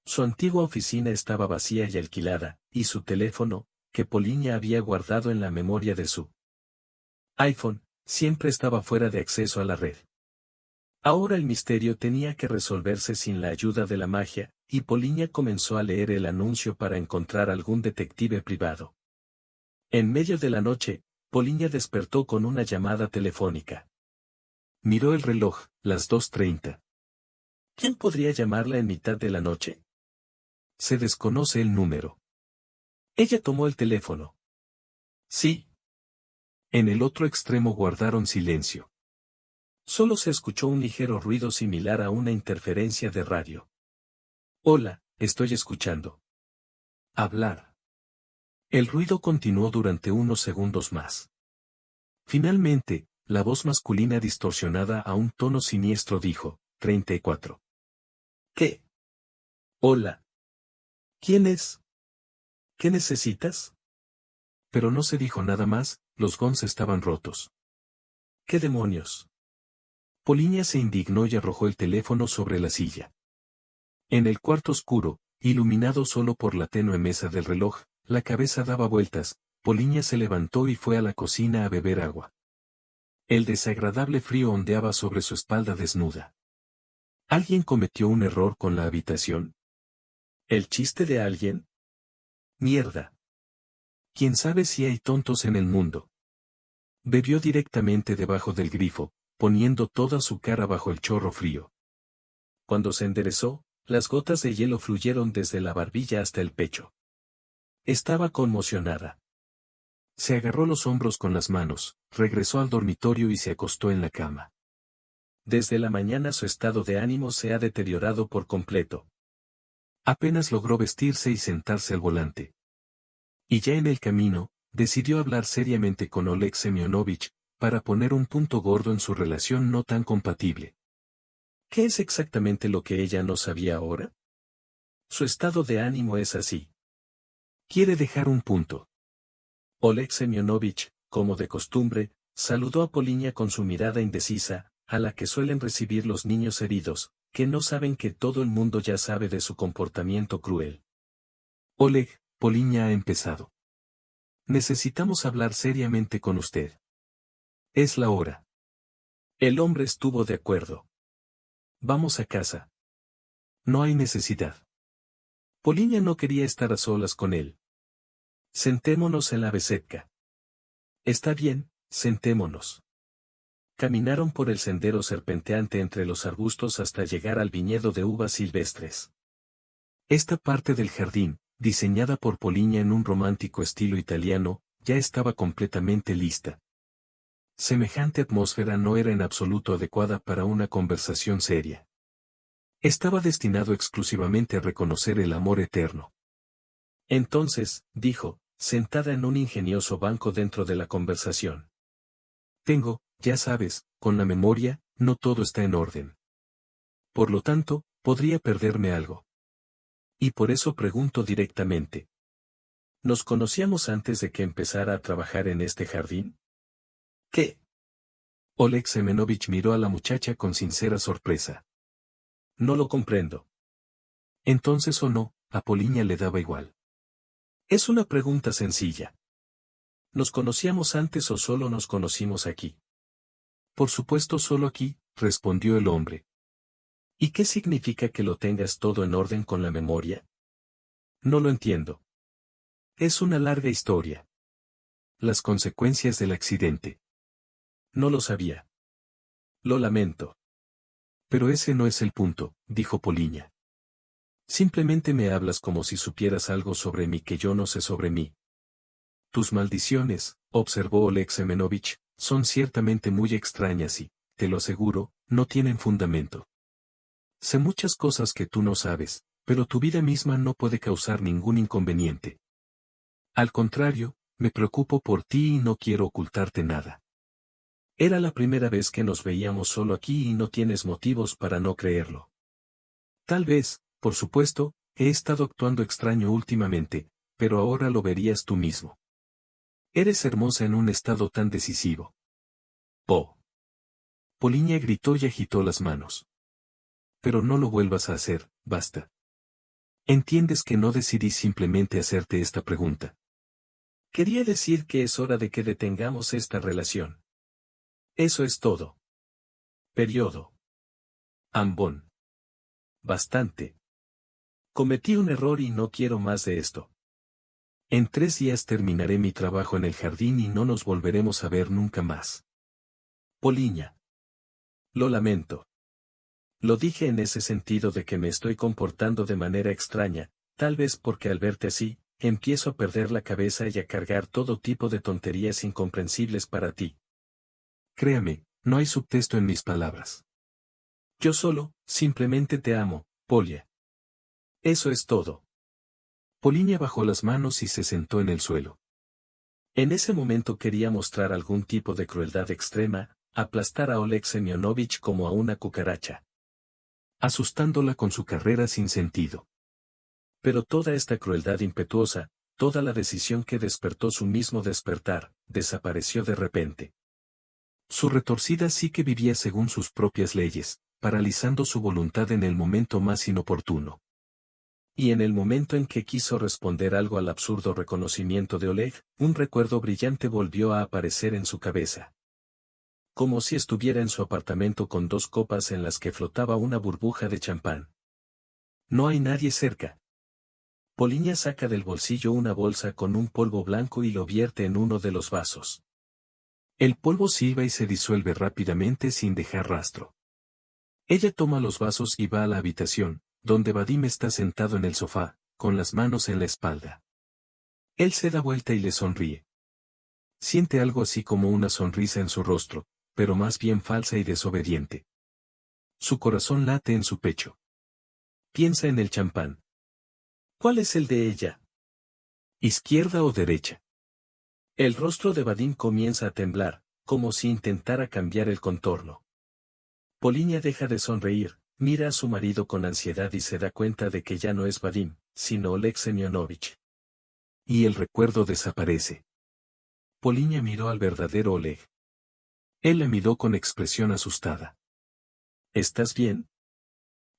Su antigua oficina estaba vacía y alquilada, y su teléfono, que Polinia había guardado en la memoria de su iPhone, siempre estaba fuera de acceso a la red. Ahora el misterio tenía que resolverse sin la ayuda de la magia, y Polinia comenzó a leer el anuncio para encontrar algún detective privado. En medio de la noche, Polinia despertó con una llamada telefónica. Miró el reloj, las 2:30. ¿Quién podría llamarla en mitad de la noche? Se desconoce el número. Ella tomó el teléfono. Sí. En el otro extremo guardaron silencio. Solo se escuchó un ligero ruido similar a una interferencia de radio. Hola, estoy escuchando. Hablar. El ruido continuó durante unos segundos más. Finalmente, la voz masculina distorsionada a un tono siniestro dijo, 34. ¿Qué? Hola. ¿Quién es? ¿Qué necesitas? Pero no se dijo nada más, los gons estaban rotos. ¿Qué demonios? Poliña se indignó y arrojó el teléfono sobre la silla. En el cuarto oscuro, iluminado solo por la tenue mesa del reloj, la cabeza daba vueltas. Poliña se levantó y fue a la cocina a beber agua. El desagradable frío ondeaba sobre su espalda desnuda. ¿Alguien cometió un error con la habitación? ¿El chiste de alguien? Mierda. ¿Quién sabe si hay tontos en el mundo? Bebió directamente debajo del grifo, poniendo toda su cara bajo el chorro frío. Cuando se enderezó, las gotas de hielo fluyeron desde la barbilla hasta el pecho. Estaba conmocionada. Se agarró los hombros con las manos, regresó al dormitorio y se acostó en la cama. Desde la mañana su estado de ánimo se ha deteriorado por completo. Apenas logró vestirse y sentarse al volante. Y ya en el camino, decidió hablar seriamente con Oleg Semyonovich, para poner un punto gordo en su relación no tan compatible. ¿Qué es exactamente lo que ella no sabía ahora? Su estado de ánimo es así. Quiere dejar un punto. Oleg Semyonovich, como de costumbre, saludó a Poliña con su mirada indecisa, a la que suelen recibir los niños heridos, que no saben que todo el mundo ya sabe de su comportamiento cruel. Oleg, Poliña ha empezado. Necesitamos hablar seriamente con usted. Es la hora. El hombre estuvo de acuerdo. Vamos a casa. No hay necesidad. Poliña no quería estar a solas con él. Sentémonos en la besetka. Está bien, sentémonos. Caminaron por el sendero serpenteante entre los arbustos hasta llegar al viñedo de uvas silvestres. Esta parte del jardín, diseñada por Poliña en un romántico estilo italiano, ya estaba completamente lista. Semejante atmósfera no era en absoluto adecuada para una conversación seria. Estaba destinado exclusivamente a reconocer el amor eterno. Entonces, dijo, sentada en un ingenioso banco dentro de la conversación. Tengo, ya sabes, con la memoria, no todo está en orden. Por lo tanto, podría perderme algo. Y por eso pregunto directamente. ¿Nos conocíamos antes de que empezara a trabajar en este jardín? ¿Qué? Oleg Semyonovich miró a la muchacha con sincera sorpresa. No lo comprendo. Entonces o no, a Poliña le daba igual. Es una pregunta sencilla. ¿Nos conocíamos antes o solo nos conocimos aquí? Por supuesto solo aquí, respondió el hombre. ¿Y qué significa que lo tengas todo en orden con la memoria? No lo entiendo. Es una larga historia. Las consecuencias del accidente. No lo sabía. Lo lamento. Pero ese no es el punto, dijo Poliña. Simplemente me hablas como si supieras algo sobre mí que yo no sé sobre mí. Tus maldiciones, observó Oleg Semyonovich, son ciertamente muy extrañas y, te lo aseguro, no tienen fundamento. Sé muchas cosas que tú no sabes, pero tu vida misma no puede causar ningún inconveniente. Al contrario, me preocupo por ti y no quiero ocultarte nada. Era la primera vez que nos veíamos solo aquí y no tienes motivos para no creerlo. Tal vez, por supuesto, he estado actuando extraño últimamente, pero ahora lo verías tú mismo. Eres hermosa en un estado tan decisivo. Oh. Poliña gritó y agitó las manos. Pero no lo vuelvas a hacer, basta. Entiendes que no decidí simplemente hacerte esta pregunta. Quería decir que es hora de que detengamos esta relación. Eso es todo. Periodo. Ambón. Bastante. Cometí un error y no quiero más de esto. En 3 días terminaré mi trabajo en el jardín y no nos volveremos a ver nunca más. Poliña. Lo lamento. Lo dije en ese sentido de que me estoy comportando de manera extraña, tal vez porque al verte así, empiezo a perder la cabeza y a cargar todo tipo de tonterías incomprensibles para ti. Créame, no hay subtexto en mis palabras. Yo solo, simplemente te amo, Polia. Eso es todo. Poliña bajó las manos y se sentó en el suelo. En ese momento quería mostrar algún tipo de crueldad extrema, aplastar a Oleg Semyonovich como a una cucaracha, asustándola con su carrera sin sentido. Pero toda esta crueldad impetuosa, toda la decisión que despertó su mismo despertar, desapareció de repente. Su retorcida psique vivía según sus propias leyes, paralizando su voluntad en el momento más inoportuno. Y en el momento en que quiso responder algo al absurdo reconocimiento de Oleg, un recuerdo brillante volvió a aparecer en su cabeza. Como si estuviera en su apartamento con 2 copas en las que flotaba una burbuja de champán. No hay nadie cerca. Poliña saca del bolsillo una bolsa con un polvo blanco y lo vierte en uno de los vasos. El polvo silba y se disuelve rápidamente sin dejar rastro. Ella toma los vasos y va a la habitación, donde Vadim está sentado en el sofá, con las manos en la espalda. Él se da vuelta y le sonríe. Siente algo así como una sonrisa en su rostro, pero más bien falsa y desobediente. Su corazón late en su pecho. Piensa en el champán. ¿Cuál es el de ella? ¿Izquierda o derecha? El rostro de Vadim comienza a temblar, como si intentara cambiar el contorno. Poliña deja de sonreír, mira a su marido con ansiedad y se da cuenta de que ya no es Vadim, sino Oleg Semyonovich. Y el recuerdo desaparece. Poliña miró al verdadero Oleg. Él la miró con expresión asustada. ¿Estás bien?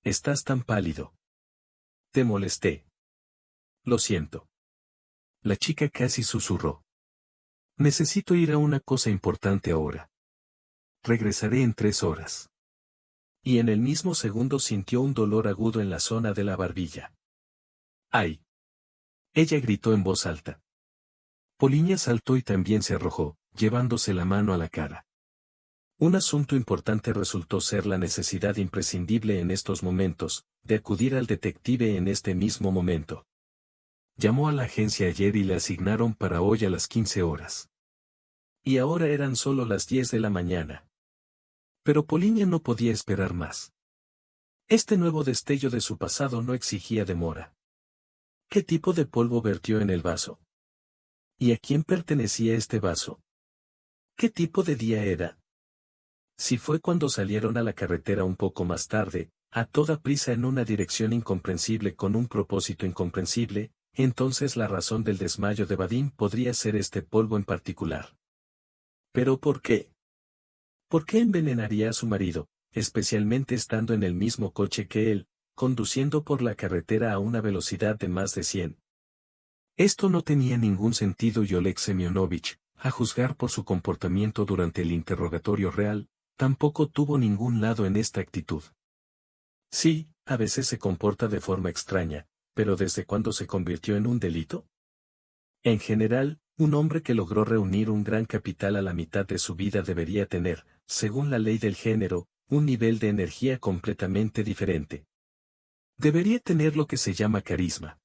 Estás tan pálido. Te molesté. Lo siento. La chica casi susurró. Necesito ir a una cosa importante ahora. Regresaré en 3 horas. Y en el mismo segundo sintió un dolor agudo en la zona de la barbilla. ¡Ay! Ella gritó en voz alta. Poliña saltó y también se arrojó, llevándose la mano a la cara. Un asunto importante resultó ser la necesidad imprescindible en estos momentos, de acudir al detective en este mismo momento. Llamó a la agencia ayer y le asignaron para hoy a las 15 horas. Y ahora eran solo las 10 de la mañana. Pero Poliña no podía esperar más. Este nuevo destello de su pasado no exigía demora. ¿Qué tipo de polvo vertió en el vaso? ¿Y a quién pertenecía este vaso? ¿Qué tipo de día era? Si fue cuando salieron a la carretera un poco más tarde, a toda prisa en una dirección incomprensible con un propósito incomprensible, entonces la razón del desmayo de Vadim podría ser este polvo en particular. ¿Pero por qué? ¿Por qué envenenaría a su marido, especialmente estando en el mismo coche que él, conduciendo por la carretera a una velocidad de más de 100? Esto no tenía ningún sentido y Oleg Semyonovich, a juzgar por su comportamiento durante el interrogatorio real, tampoco tuvo ningún lado en esta actitud. Sí, a veces se comporta de forma extraña, pero ¿desde cuándo se convirtió en un delito? En general, un hombre que logró reunir un gran capital a la mitad de su vida debería tener, según la ley del género, un nivel de energía completamente diferente. Debería tener lo que se llama carisma.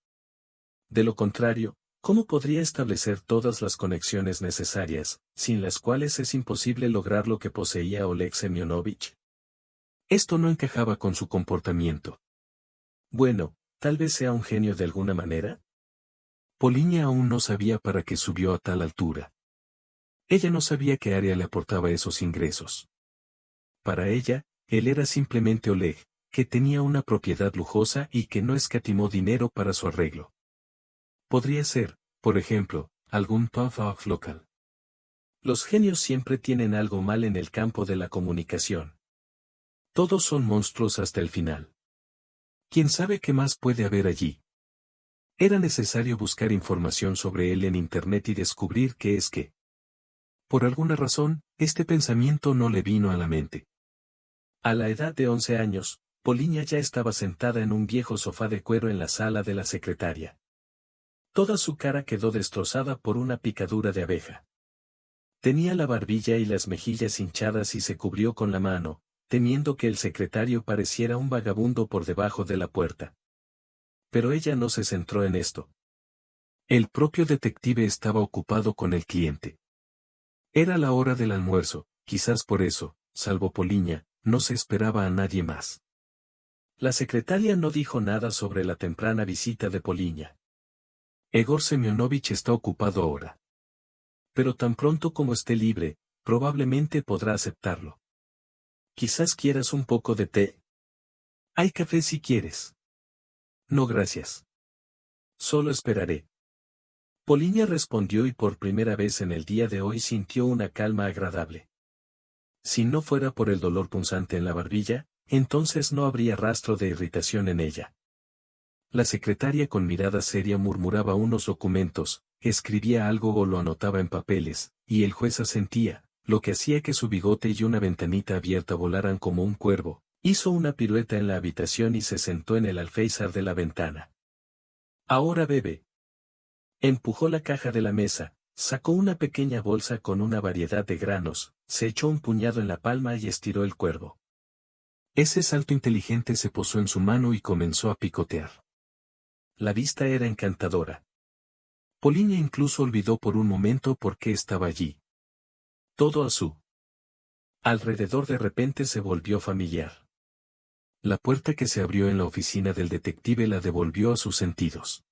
De lo contrario, ¿cómo podría establecer todas las conexiones necesarias, sin las cuales es imposible lograr lo que poseía Oleg Semyonovich? Esto no encajaba con su comportamiento. Bueno, tal vez sea un genio de alguna manera. Poliña aún no sabía para qué subió a tal altura. Ella no sabía qué área le aportaba esos ingresos. Para ella, él era simplemente Oleg, que tenía una propiedad lujosa y que no escatimó dinero para su arreglo. Podría ser, por ejemplo, algún puff-off local. Los genios siempre tienen algo mal en el campo de la comunicación. Todos son monstruos hasta el final. ¿Quién sabe qué más puede haber allí? Era necesario buscar información sobre él en Internet y descubrir qué es qué. Por alguna razón, este pensamiento no le vino a la mente. A la edad de 11 años, Poliña ya estaba sentada en un viejo sofá de cuero en la sala de la secretaria. Toda su cara quedó destrozada por una picadura de abeja. Tenía la barbilla y las mejillas hinchadas y se cubrió con la mano, temiendo que el secretario pareciera un vagabundo por debajo de la puerta. Pero ella no se centró en esto. El propio detective estaba ocupado con el cliente. Era la hora del almuerzo, quizás por eso, salvo Poliña, no se esperaba a nadie más. La secretaria no dijo nada sobre la temprana visita de Poliña. Egor Semyonovich está ocupado ahora. Pero tan pronto como esté libre, probablemente podrá aceptarlo. Quizás quieras un poco de té. Hay café si quieres. No gracias. Solo esperaré. Poliña respondió y por primera vez en el día de hoy sintió una calma agradable. Si no fuera por el dolor punzante en la barbilla, entonces no habría rastro de irritación en ella. La secretaria con mirada seria murmuraba unos documentos, escribía algo o lo anotaba en papeles, y el juez asentía, lo que hacía que su bigote y una ventanita abierta volaran como un cuervo. Hizo una pirueta en la habitación y se sentó en el alféizar de la ventana. Ahora bebe. Empujó la caja de la mesa, sacó una pequeña bolsa con una variedad de granos, se echó un puñado en la palma y estiró el cuervo. Ese salto inteligente se posó en su mano y comenzó a picotear. La vista era encantadora. Poliña incluso olvidó por un momento por qué estaba allí. Todo a su alrededor de repente se volvió familiar. La puerta que se abrió en la oficina del detective la devolvió a sus sentidos.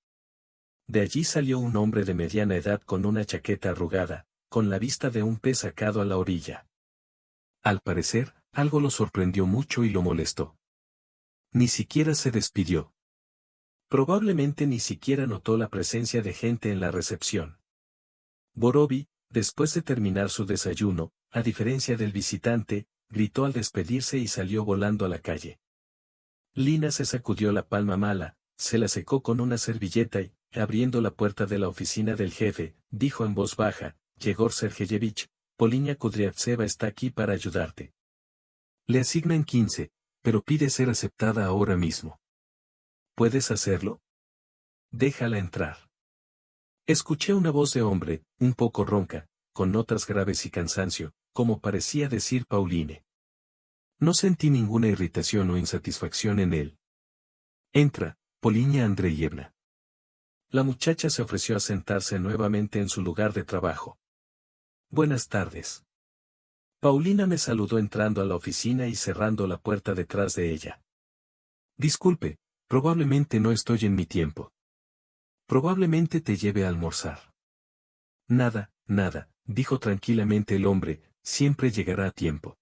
De allí salió un hombre de mediana edad con una chaqueta arrugada, con la vista de un pez sacado a la orilla. Al parecer, algo lo sorprendió mucho y lo molestó. Ni siquiera se despidió. Probablemente ni siquiera notó la presencia de gente en la recepción. Borovi, después de terminar su desayuno, a diferencia del visitante, gritó al despedirse y salió volando a la calle. Lina se sacudió la palma mala, se la secó con una servilleta y, abriendo la puerta de la oficina del jefe, dijo en voz baja, Yegor Sergeyevich, Poliña Kudryavtseva está aquí para ayudarte. Le asignan 15, pero pide ser aceptada ahora mismo. ¿Puedes hacerlo? Déjala entrar. Escuché una voz de hombre, un poco ronca, con notas graves y cansancio, como parecía decir Pauline. No sentí ninguna irritación o insatisfacción en él. Entra, Poliña Andreyevna. La muchacha se ofreció a sentarse nuevamente en su lugar de trabajo. Buenas tardes. Paulina me saludó entrando a la oficina y cerrando la puerta detrás de ella. Disculpe, probablemente no estoy en mi tiempo. Probablemente te lleve a almorzar. Nada, nada, dijo tranquilamente el hombre, siempre llegará a tiempo.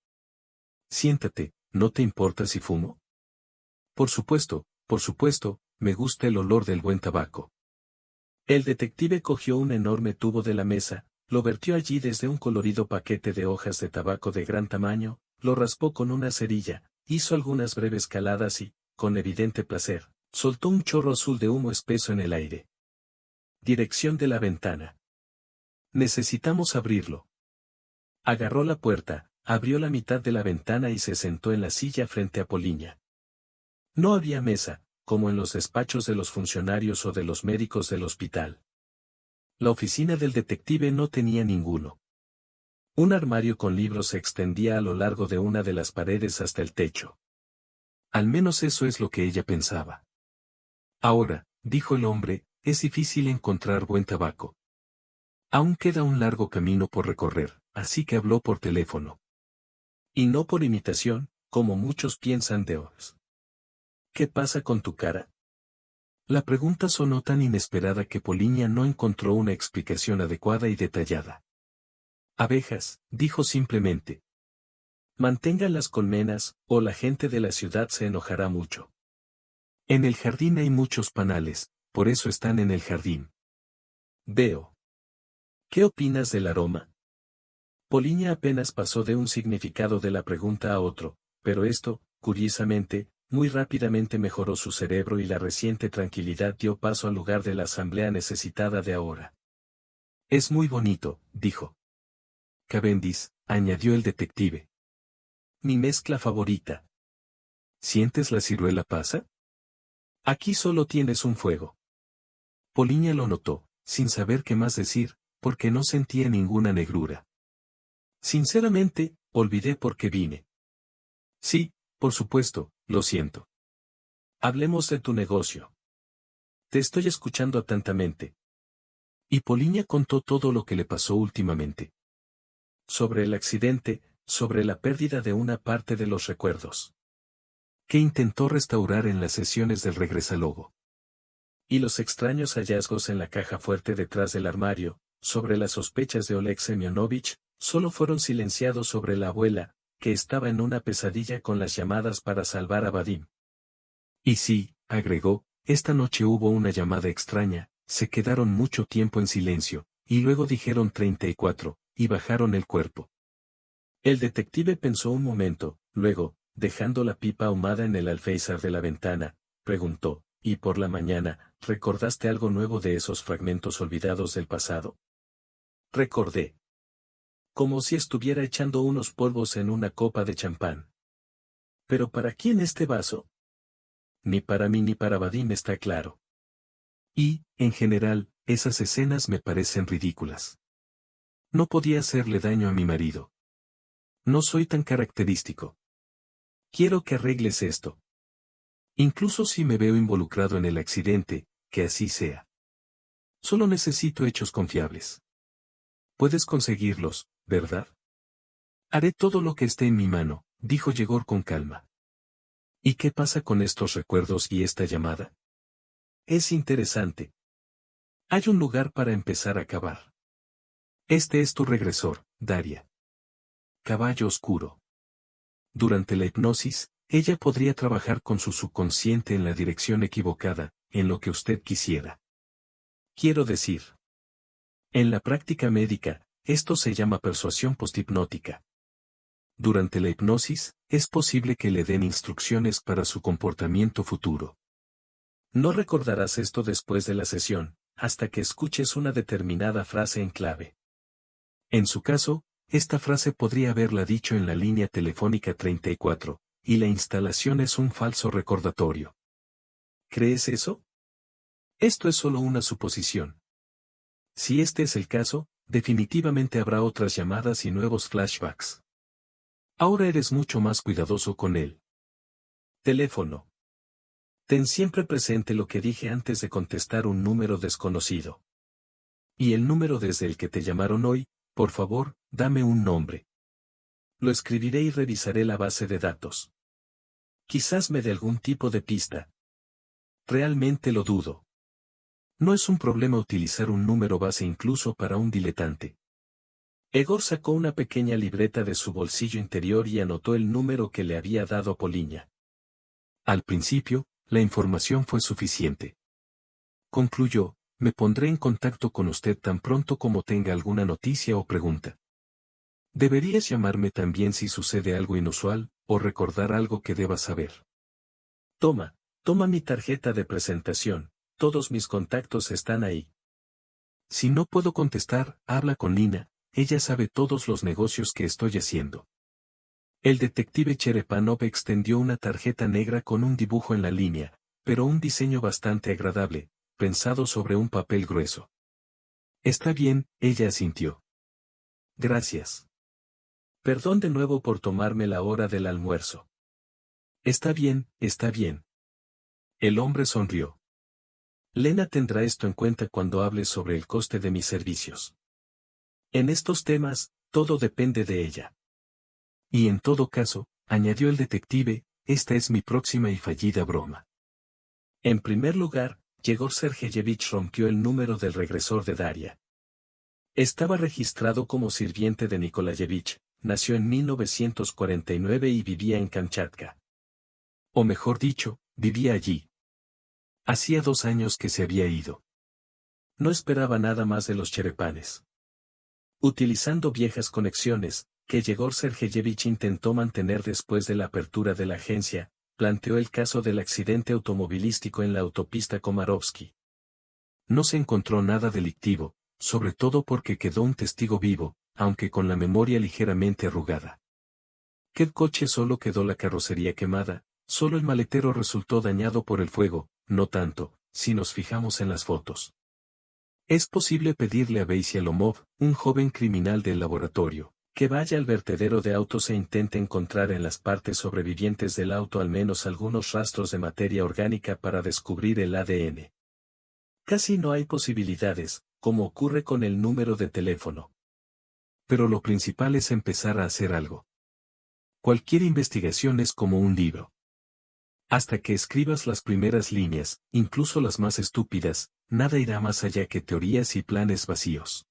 Siéntate, ¿no te importa si fumo? Por supuesto, me gusta el olor del buen tabaco. El detective cogió un enorme tubo de la mesa, lo vertió allí desde un colorido paquete de hojas de tabaco de gran tamaño, lo raspó con una cerilla, hizo algunas breves caladas y, con evidente placer, soltó un chorro azul de humo espeso en el aire. Dirección de la ventana. Necesitamos abrirlo. Agarró la puerta, abrió la mitad de la ventana y se sentó en la silla frente a Poliña. No había mesa, como en los despachos de los funcionarios o de los médicos del hospital. La oficina del detective no tenía ninguno. Un armario con libros se extendía a lo largo de una de las paredes hasta el techo. Al menos eso es lo que ella pensaba. Ahora, dijo el hombre, es difícil encontrar buen tabaco. Aún queda un largo camino por recorrer, así que habló por teléfono. Y no por imitación, como muchos piensan de Oz. ¿Qué pasa con tu cara? La pregunta sonó tan inesperada que Poliña no encontró una explicación adecuada y detallada. Abejas, dijo simplemente. Mantengan las colmenas, o la gente de la ciudad se enojará mucho. En el jardín hay muchos panales, por eso están en el jardín. Veo. ¿Qué opinas del aroma? Poliña apenas pasó de un significado de la pregunta a otro, pero esto, curiosamente, muy rápidamente mejoró su cerebro y la reciente tranquilidad dio paso al lugar de la asamblea necesitada de ahora. Es muy bonito, dijo. Cavendish, añadió el detective. Mi mezcla favorita. ¿Sientes la ciruela pasa? Aquí solo tienes un fuego. Poliña lo notó, sin saber qué más decir, porque no sentía ninguna negrura. Sinceramente, olvidé por qué vine. Sí, por supuesto, lo siento. Hablemos de tu negocio. Te estoy escuchando atentamente. Y Poliña contó todo lo que le pasó últimamente. Sobre el accidente, sobre la pérdida de una parte de los recuerdos. Que intentó restaurar en las sesiones del regresalogo. Y los extraños hallazgos en la caja fuerte detrás del armario, sobre las sospechas de Oleg Semyonovich, solo fueron silenciados sobre la abuela, que estaba en una pesadilla con las llamadas para salvar a Vadim. Y sí, agregó, esta noche hubo una llamada extraña, se quedaron mucho tiempo en silencio, y luego dijeron 34, y bajaron el cuerpo. El detective pensó un momento, luego, dejando la pipa ahumada en el alféizar de la ventana, preguntó, ¿y por la mañana, recordaste algo nuevo de esos fragmentos olvidados del pasado? Recordé. Como si estuviera echando unos polvos en una copa de champán. ¿Pero para quién este vaso? Ni para mí ni para Vadim está claro. Y, en general, esas escenas me parecen ridículas. No podía hacerle daño a mi marido. No soy tan característico. Quiero que arregles esto. Incluso si me veo involucrado en el accidente, que así sea. Solo necesito hechos confiables. Puedes conseguirlos, ¿verdad? Haré todo lo que esté en mi mano, dijo Yegor con calma. ¿Y qué pasa con estos recuerdos y esta llamada? Es interesante. Hay un lugar para empezar a cavar. Este es tu regresor, Daria. Caballo oscuro. Durante la hipnosis, ella podría trabajar con su subconsciente en la dirección equivocada, en lo que usted quisiera. Quiero decir. En la práctica médica, esto se llama persuasión posthipnótica. Durante la hipnosis, es posible que le den instrucciones para su comportamiento futuro. No recordarás esto después de la sesión, hasta que escuches una determinada frase en clave. En su caso, esta frase podría haberla dicho en la línea telefónica 34, y la instalación es un falso recordatorio. ¿Crees eso? Esto es solo una suposición. Si este es el caso, definitivamente habrá otras llamadas y nuevos flashbacks. Ahora eres mucho más cuidadoso con él. Teléfono. Ten siempre presente lo que dije antes de contestar un número desconocido. Y el número desde el que te llamaron hoy, por favor, dame un nombre. Lo escribiré y revisaré la base de datos. Quizás me dé algún tipo de pista. Realmente lo dudo. No es un problema utilizar un número base incluso para un diletante. Egor sacó una pequeña libreta de su bolsillo interior y anotó el número que le había dado Poliña. Al principio, la información fue suficiente. Concluyó, me pondré en contacto con usted tan pronto como tenga alguna noticia o pregunta. Deberías llamarme también si sucede algo inusual, o recordar algo que debas saber. Toma mi tarjeta de presentación, todos mis contactos están ahí. Si no puedo contestar, habla con Nina, ella sabe todos los negocios que estoy haciendo. El detective Cherepanov extendió una tarjeta negra con un dibujo en la línea, pero un diseño bastante agradable, pensado sobre un papel grueso. Está bien, ella asintió. Gracias. Perdón de nuevo por tomarme la hora del almuerzo. Está bien, está bien. El hombre sonrió. Lena tendrá esto en cuenta cuando hables sobre el coste de mis servicios. En estos temas, todo depende de ella. Y en todo caso, añadió el detective, esta es mi próxima y fallida broma. En primer lugar, Yegor Sergeyevich rompió el número del regresor de Daria. Estaba registrado como sirviente de Nikolayevich, nació en 1949 y vivía en Kamchatka. O mejor dicho, vivía allí. Hacía 2 años que se había ido. No esperaba nada más de los cherepanes. Utilizando viejas conexiones, que Yegor Sergeyevich intentó mantener después de la apertura de la agencia, planteó el caso del accidente automovilístico en la autopista Komarovsky. No se encontró nada delictivo, sobre todo porque quedó un testigo vivo, aunque con la memoria ligeramente arrugada. ¿Qué coche solo quedó la carrocería quemada? Solo el maletero resultó dañado por el fuego, no tanto, si nos fijamos en las fotos. Es posible pedirle a Veisialomov, un joven criminal del laboratorio, que vaya al vertedero de autos e intente encontrar en las partes sobrevivientes del auto al menos algunos rastros de materia orgánica para descubrir el ADN. Casi no hay posibilidades, como ocurre con el número de teléfono. Pero lo principal es empezar a hacer algo. Cualquier investigación es como un libro. Hasta que escribas las primeras líneas, incluso las más estúpidas, nada irá más allá que teorías y planes vacíos.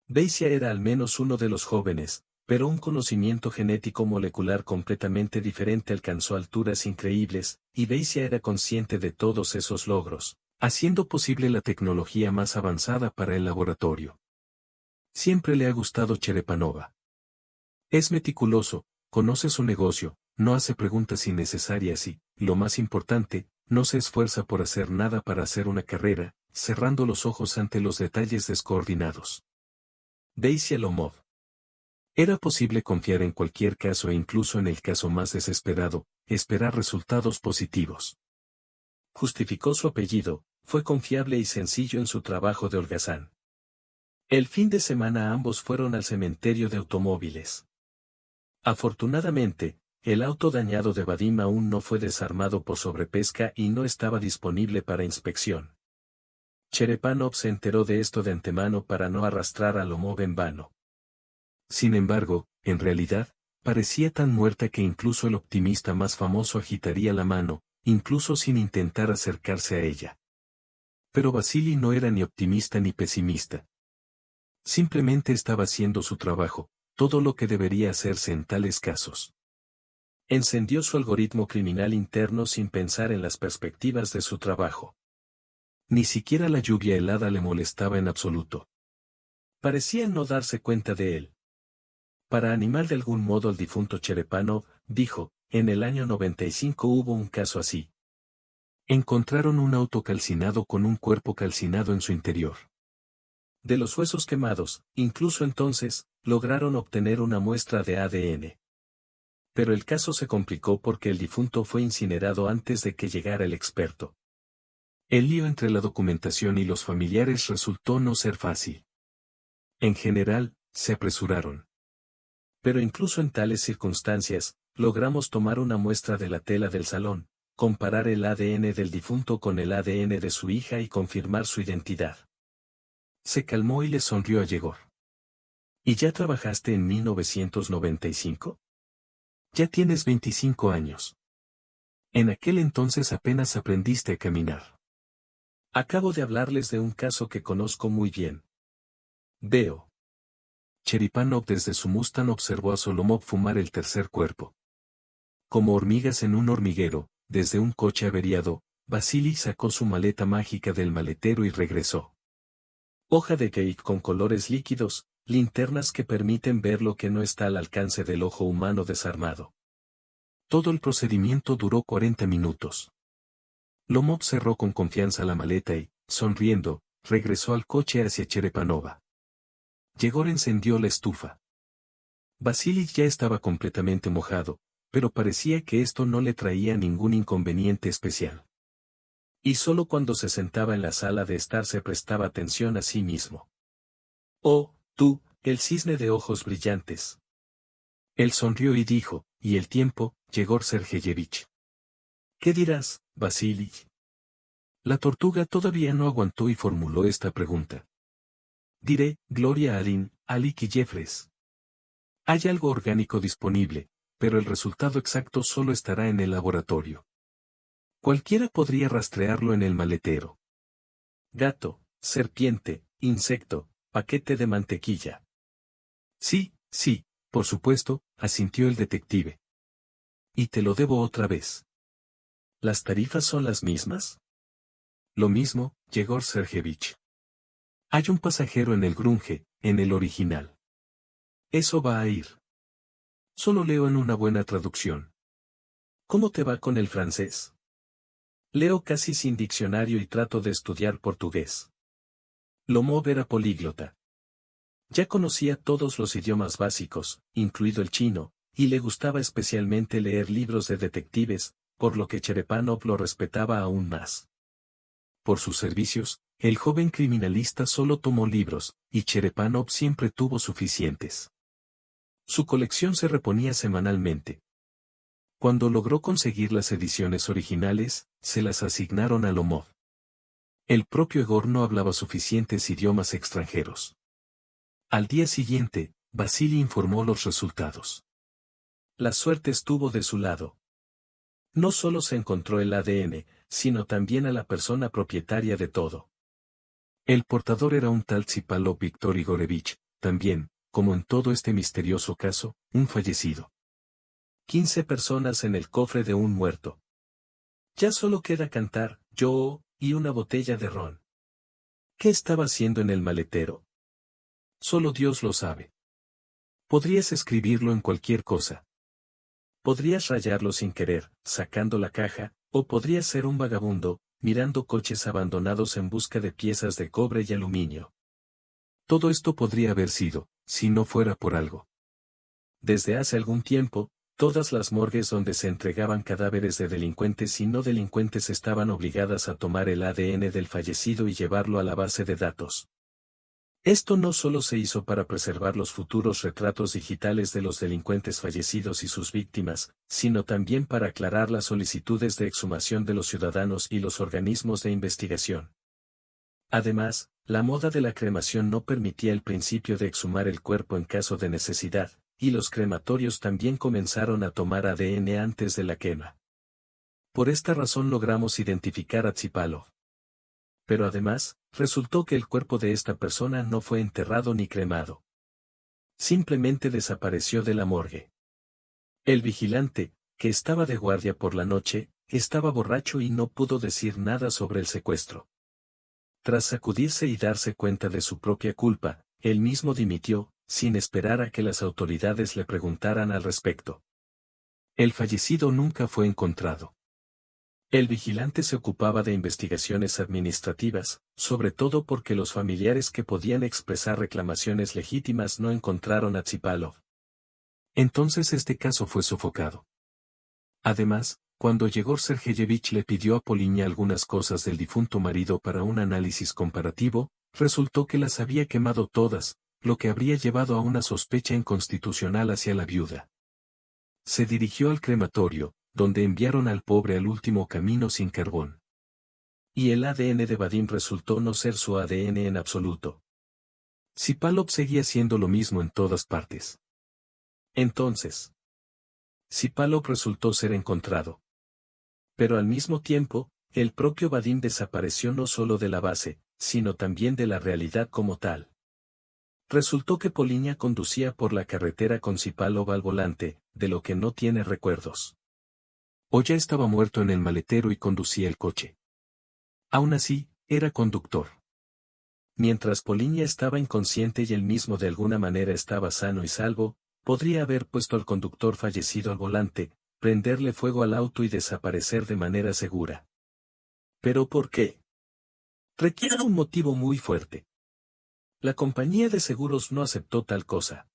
Veisia era al menos uno de los jóvenes, Pero un conocimiento genético molecular completamente diferente alcanzó alturas increíbles, y Beisia era consciente de todos esos logros, haciendo posible la tecnología más avanzada para el laboratorio. Siempre le ha gustado Cherepanova. Es meticuloso, conoce su negocio, no hace preguntas innecesarias y, lo más importante, no se esfuerza por hacer nada para hacer una carrera, cerrando los ojos ante los detalles descoordinados. Beisia Lomov. Era posible confiar en cualquier caso e incluso en el caso más desesperado, esperar resultados positivos. Justificó su apellido, fue confiable y sencillo en su trabajo de holgazán. El fin de semana ambos fueron al cementerio de automóviles. Afortunadamente, el auto dañado de Vadim aún no fue desarmado por sobrepesca y no estaba disponible para inspección. Cherepanov se enteró de esto de antemano para no arrastrar a Lomov en vano. Sin embargo, en realidad, parecía tan muerta que incluso el optimista más famoso agitaría la mano, incluso sin intentar acercarse a ella. Pero Vasily no era ni optimista ni pesimista. Simplemente estaba haciendo su trabajo, todo lo que debería hacerse en tales casos. Encendió su algoritmo criminal interno sin pensar en las perspectivas de su trabajo. Ni siquiera la lluvia helada le molestaba en absoluto. Parecía no darse cuenta de él. Para animar de algún modo al difunto Cherepanov, dijo, en el año 95 hubo un caso así. Encontraron un auto calcinado con un cuerpo calcinado en su interior. De los huesos quemados, incluso entonces, lograron obtener una muestra de ADN. Pero el caso se complicó porque el difunto fue incinerado antes de que llegara el experto. El lío entre la documentación y los familiares resultó no ser fácil. En general, se apresuraron. Pero incluso en tales circunstancias, logramos tomar una muestra de la tela del salón, comparar el ADN del difunto con el ADN de su hija y confirmar su identidad. Se calmó y le sonrió a Yegor. ¿Y ya trabajaste en 1995? Ya tienes 25 años. En aquel entonces apenas aprendiste a caminar. Acabo de hablarles de un caso que conozco muy bien. Veo. Cherepanov desde su Mustang observó a Solomov fumar el tercer cuerpo. Como hormigas en un hormiguero, desde un coche averiado, Vasily sacó su maleta mágica del maletero y regresó. Hoja de cake con colores líquidos, linternas que permiten ver lo que no está al alcance del ojo humano desarmado. Todo el procedimiento duró 40 minutos. Lomov cerró con confianza la maleta y, sonriendo, regresó al coche hacia Cherepanova. Yegor encendió la estufa. Vasily ya estaba completamente mojado, pero parecía que esto no le traía ningún inconveniente especial. Y solo cuando se sentaba en la sala de estar se prestaba atención a sí mismo. «Oh, tú, el cisne de ojos brillantes». Él sonrió y dijo, «¿Y el tiempo, Yegor Sergeyevich?» «¿Qué dirás, Vasily?» La tortuga todavía no aguantó y formuló esta pregunta. «Diré, Gloria Alin, Alik y Jeffres. Hay algo orgánico disponible, pero el resultado exacto solo estará en el laboratorio. Cualquiera podría rastrearlo en el maletero. Gato, serpiente, insecto, paquete de mantequilla». «Sí, sí, por supuesto», asintió el detective. «Y te lo debo otra vez». ¿Las tarifas son las mismas? Lo mismo, Yegor Sergeyevich. Hay un pasajero en el grunge, en el original. Eso va a ir. Solo leo en una buena traducción. ¿Cómo te va con el francés? Leo casi sin diccionario y trato de estudiar portugués. Lomov era políglota. Ya conocía todos los idiomas básicos, incluido el chino, y le gustaba especialmente leer libros de detectives, por lo que Cherepanov lo respetaba aún más. Por sus servicios, el joven criminalista solo tomó libros, y Cherepanov siempre tuvo suficientes. Su colección se reponía semanalmente. Cuando logró conseguir las ediciones originales, se las asignaron a Lomov. El propio Egor no hablaba suficientes idiomas extranjeros. Al día siguiente, Vasily informó los resultados. La suerte estuvo de su lado. No solo se encontró el ADN, sino también a la persona propietaria de todo. El portador era un tal Tsipalov Viktor Igorevich, también, como en todo este misterioso caso, un fallecido. 15 personas en el cofre de un muerto. Ya solo queda cantar, yo, y una botella de ron. ¿Qué estaba haciendo en el maletero? Solo Dios lo sabe. Podrías escribirlo en cualquier cosa. Podrías rayarlo sin querer, sacando la caja, o podrías ser un vagabundo, mirando coches abandonados en busca de piezas de cobre y aluminio. Todo esto podría haber sido, si no fuera por algo. Desde hace algún tiempo, todas las morgues donde se entregaban cadáveres de delincuentes y no delincuentes estaban obligadas a tomar el ADN del fallecido y llevarlo a la base de datos. Esto no solo se hizo para preservar los futuros retratos digitales de los delincuentes fallecidos y sus víctimas, sino también para aclarar las solicitudes de exhumación de los ciudadanos y los organismos de investigación. Además, la moda de la cremación no permitía el principio de exhumar el cuerpo en caso de necesidad, y los crematorios también comenzaron a tomar ADN antes de la quema. Por esta razón logramos identificar a Tsipalov. Pero además, resultó que el cuerpo de esta persona no fue enterrado ni cremado. Simplemente desapareció de la morgue. El vigilante, que estaba de guardia por la noche, estaba borracho y no pudo decir nada sobre el secuestro. Tras sacudirse y darse cuenta de su propia culpa, él mismo dimitió, sin esperar a que las autoridades le preguntaran al respecto. El fallecido nunca fue encontrado. El vigilante se ocupaba de investigaciones administrativas, sobre todo porque los familiares que podían expresar reclamaciones legítimas no encontraron a Tsipalov. Entonces este caso fue sofocado. Además, cuando Yegor Sergeyevich le pidió a Poliña algunas cosas del difunto marido para un análisis comparativo, resultó que las había quemado todas, lo que habría llevado a una sospecha inconstitucional hacia la viuda. Se dirigió al crematorio, donde enviaron al pobre al último camino sin carbón. Y el ADN de Vadim resultó no ser su ADN en absoluto. Tsipalov seguía siendo lo mismo en todas partes. Entonces, Tsipalov resultó ser encontrado. Pero al mismo tiempo, el propio Vadim desapareció no solo de la base, sino también de la realidad como tal. Resultó que Poliña conducía por la carretera con Tsipalov al volante, de lo que no tiene recuerdos. O ya estaba muerto en el maletero y conducía el coche. Aún así, era conductor. Mientras Poliña estaba inconsciente y él mismo de alguna manera estaba sano y salvo, podría haber puesto al conductor fallecido al volante, prenderle fuego al auto y desaparecer de manera segura. ¿Pero por qué? Requiere un motivo muy fuerte. La compañía de seguros no aceptó tal cosa.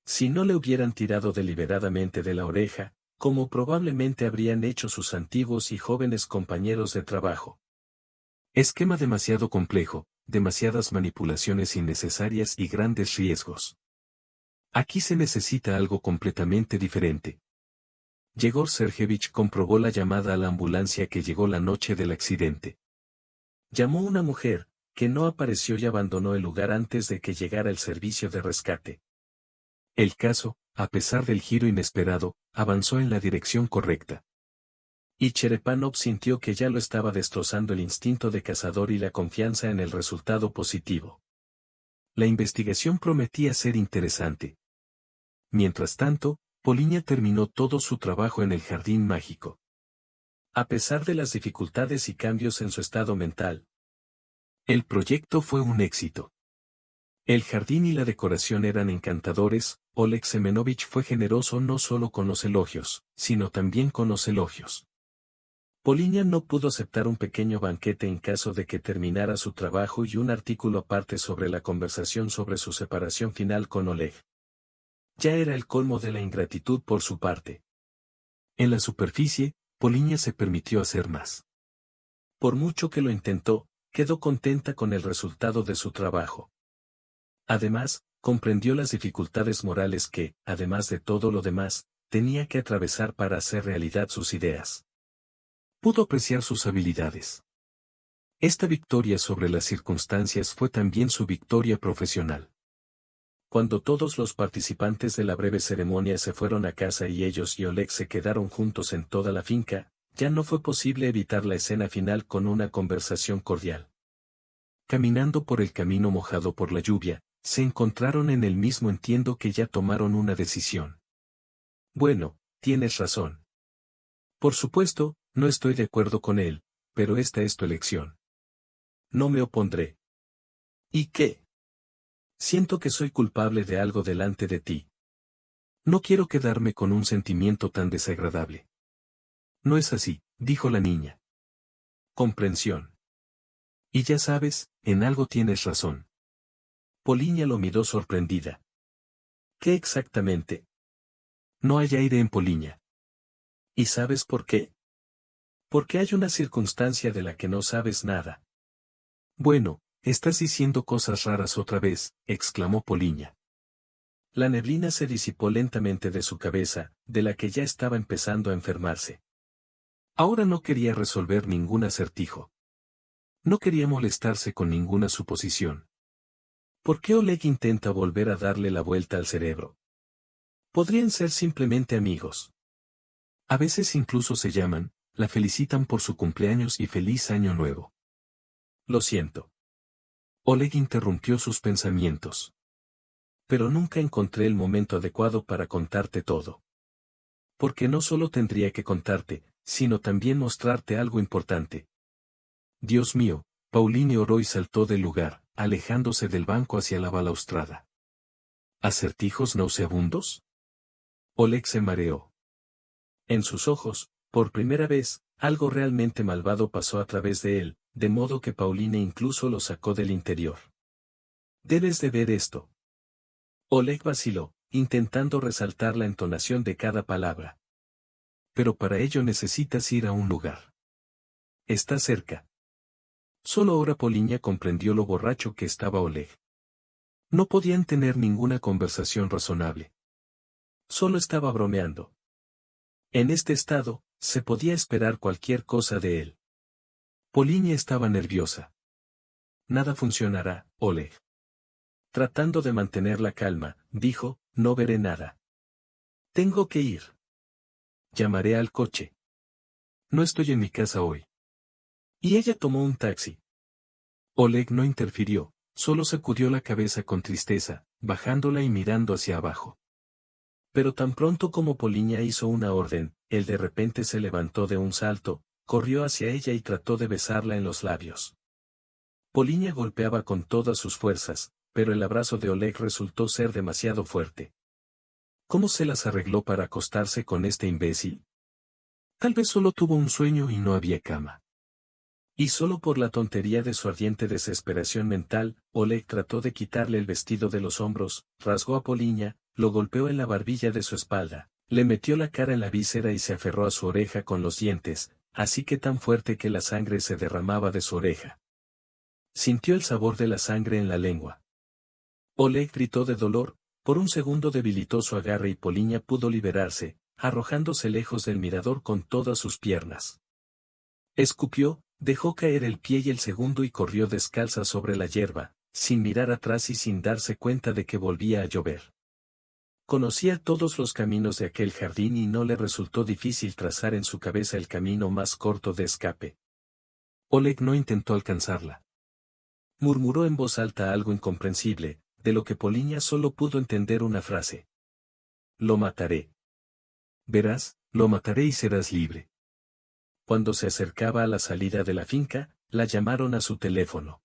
Si no le hubieran tirado deliberadamente de la oreja, como probablemente habrían hecho sus antiguos y jóvenes compañeros de trabajo. Esquema demasiado complejo, demasiadas manipulaciones innecesarias y grandes riesgos. Aquí se necesita algo completamente diferente. Yegor Sergeyevich comprobó la llamada a la ambulancia que llegó la noche del accidente. Llamó una mujer, que no apareció y abandonó el lugar antes de que llegara el servicio de rescate. El caso, a pesar del giro inesperado, avanzó en la dirección correcta. Y Cherepanov sintió que ya lo estaba destrozando el instinto de cazador y la confianza en el resultado positivo. La investigación prometía ser interesante. Mientras tanto, Poliña terminó todo su trabajo en el jardín mágico. A pesar de las dificultades y cambios en su estado mental, el proyecto fue un éxito. El jardín y la decoración eran encantadores. Oleg Semenovich fue generoso no solo con los elogios, sino también con los elogios. Poliña no pudo aceptar un pequeño banquete en caso de que terminara su trabajo y un artículo aparte sobre la conversación sobre su separación final con Oleg. Ya era el colmo de la ingratitud por su parte. En la superficie, Poliña se permitió hacer más. Por mucho que lo intentó, quedó contenta con el resultado de su trabajo. Además, comprendió las dificultades morales que, además de todo lo demás, tenía que atravesar para hacer realidad sus ideas. Pudo apreciar sus habilidades. Esta victoria sobre las circunstancias fue también su victoria profesional. Cuando todos los participantes de la breve ceremonia se fueron a casa y ellos y Oleg se quedaron juntos en toda la finca, ya no fue posible evitar la escena final con una conversación cordial. Caminando por el camino mojado por la lluvia, se encontraron en el mismo. Entiendo que ya tomaron una decisión. Bueno, tienes razón. Por supuesto, no estoy de acuerdo con él, pero esta es tu elección. No me opondré. ¿Y qué? Siento que soy culpable de algo delante de ti. No quiero quedarme con un sentimiento tan desagradable. No es así, dijo la niña. Comprensión. Y ya sabes, en algo tienes razón. Poliña lo miró sorprendida. ¿Qué exactamente? No hay aire en Poliña. ¿Y sabes por qué? Porque hay una circunstancia de la que no sabes nada. Bueno, estás diciendo cosas raras otra vez, exclamó Poliña. La neblina se disipó lentamente de su cabeza, de la que ya estaba empezando a enfermarse. Ahora no quería resolver ningún acertijo. No quería molestarse con ninguna suposición. ¿Por qué Oleg intenta volver a darle la vuelta al cerebro? Podrían ser simplemente amigos. A veces incluso se llaman, la felicitan por su cumpleaños y feliz año nuevo. Lo siento. Oleg interrumpió sus pensamientos. Pero nunca encontré el momento adecuado para contarte todo. Porque no solo tendría que contarte, sino también mostrarte algo importante. Dios mío, Pauline oró y saltó del lugar, alejándose del banco hacia la balaustrada. ¿Acertijos nauseabundos? Oleg se mareó. En sus ojos, por primera vez, algo realmente malvado pasó a través de él, de modo que Pauline incluso lo sacó del interior. Debes de ver esto. Oleg vaciló, intentando resaltar la entonación de cada palabra. Pero para ello necesitas ir a un lugar. Está cerca. Solo ahora Poliña comprendió lo borracho que estaba Oleg. No podían tener ninguna conversación razonable. Solo estaba bromeando. En este estado, se podía esperar cualquier cosa de él. Poliña estaba nerviosa. Nada funcionará, Oleg. Tratando de mantener la calma, dijo, no veré nada. Tengo que ir. Llamaré al coche. No estoy en mi casa hoy. Y ella tomó un taxi. Oleg no interfirió, solo sacudió la cabeza con tristeza, bajándola y mirando hacia abajo. Pero tan pronto como Poliña hizo una orden, él de repente se levantó de un salto, corrió hacia ella y trató de besarla en los labios. Poliña golpeaba con todas sus fuerzas, pero el abrazo de Oleg resultó ser demasiado fuerte. ¿Cómo se las arregló para acostarse con este imbécil? Tal vez solo tuvo un sueño y no había cama. Y solo por la tontería de su ardiente desesperación mental, Oleg trató de quitarle el vestido de los hombros, rasgó a Poliña, lo golpeó en la barbilla de su espalda, le metió la cara en la víscera y se aferró a su oreja con los dientes, así que tan fuerte que la sangre se derramaba de su oreja. Sintió el sabor de la sangre en la lengua. Oleg gritó de dolor, por un segundo debilitó su agarre y Poliña pudo liberarse, arrojándose lejos del mirador con todas sus piernas. Escupió, dejó caer el pie y el segundo y corrió descalza sobre la hierba, sin mirar atrás y sin darse cuenta de que volvía a llover. Conocía todos los caminos de aquel jardín y no le resultó difícil trazar en su cabeza el camino más corto de escape. Oleg no intentó alcanzarla. Murmuró en voz alta algo incomprensible, de lo que Poliña solo pudo entender una frase. Lo mataré. Verás, lo mataré y serás libre. Cuando se acercaba a la salida de la finca, la llamaron a su teléfono.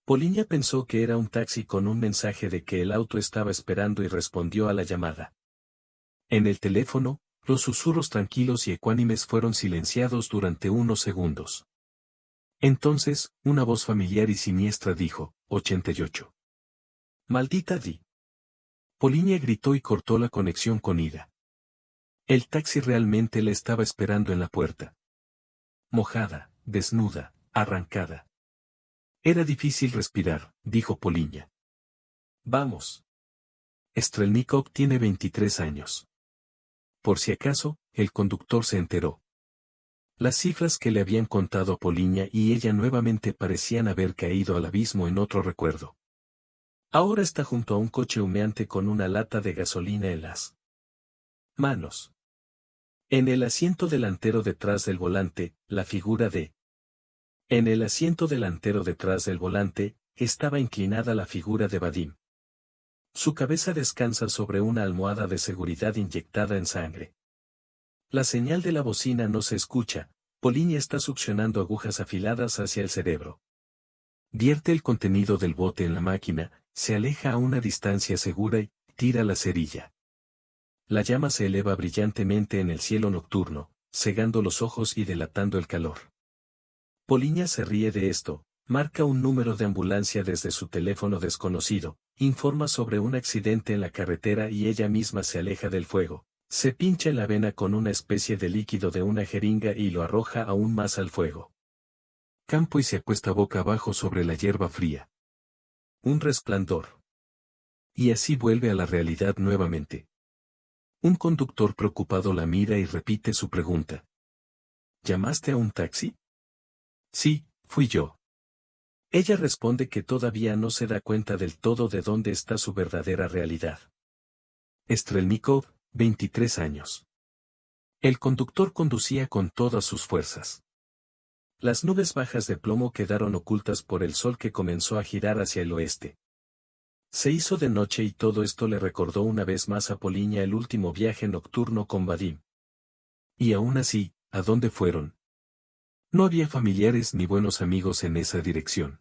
Poliña pensó que era un taxi con un mensaje de que el auto estaba esperando y respondió a la llamada. En el teléfono, los susurros tranquilos y ecuánimes fueron silenciados durante unos segundos. Entonces, una voz familiar y siniestra dijo, 88. Maldita Di. Poliña gritó y cortó la conexión con ira. El taxi realmente la estaba esperando en la puerta. Mojada, desnuda, arrancada. Era difícil respirar, dijo Poliña. Vamos. Strelnikov tiene 23 años. Por si acaso, el conductor se enteró. Las cifras que le habían contado a Poliña y ella nuevamente parecían haber caído al abismo en otro recuerdo. Ahora está junto a un coche humeante con una lata de gasolina en las manos. En el asiento delantero detrás del volante, la figura de... En el asiento delantero detrás del volante, estaba inclinada la figura de Vadim. Su cabeza descansa sobre una almohada de seguridad inyectada en sangre. La señal de la bocina no se escucha. Poliña está succionando agujas afiladas hacia el cerebro. Vierte el contenido del bote en la máquina, se aleja a una distancia segura y tira la cerilla. La llama se eleva brillantemente en el cielo nocturno, cegando los ojos y delatando el calor. Poliña se ríe de esto, marca un número de ambulancia desde su teléfono desconocido, informa sobre un accidente en la carretera y ella misma se aleja del fuego. Se pincha en la vena con una especie de líquido de una jeringa y lo arroja aún más al fuego. Campo y se acuesta boca abajo sobre la hierba fría. Un resplandor. Y así vuelve a la realidad nuevamente. Un conductor preocupado la mira y repite su pregunta. ¿Llamaste a un taxi? Sí, fui yo. Ella responde que todavía no se da cuenta del todo de dónde está su verdadera realidad. Strelnikov, 23 años. El conductor conducía con todas sus fuerzas. Las nubes bajas de plomo quedaron ocultas por el sol que comenzó a girar hacia el oeste. Se hizo de noche y todo esto le recordó una vez más a Poliña el último viaje nocturno con Vadim. Y aún así, ¿a dónde fueron? No había familiares ni buenos amigos en esa dirección.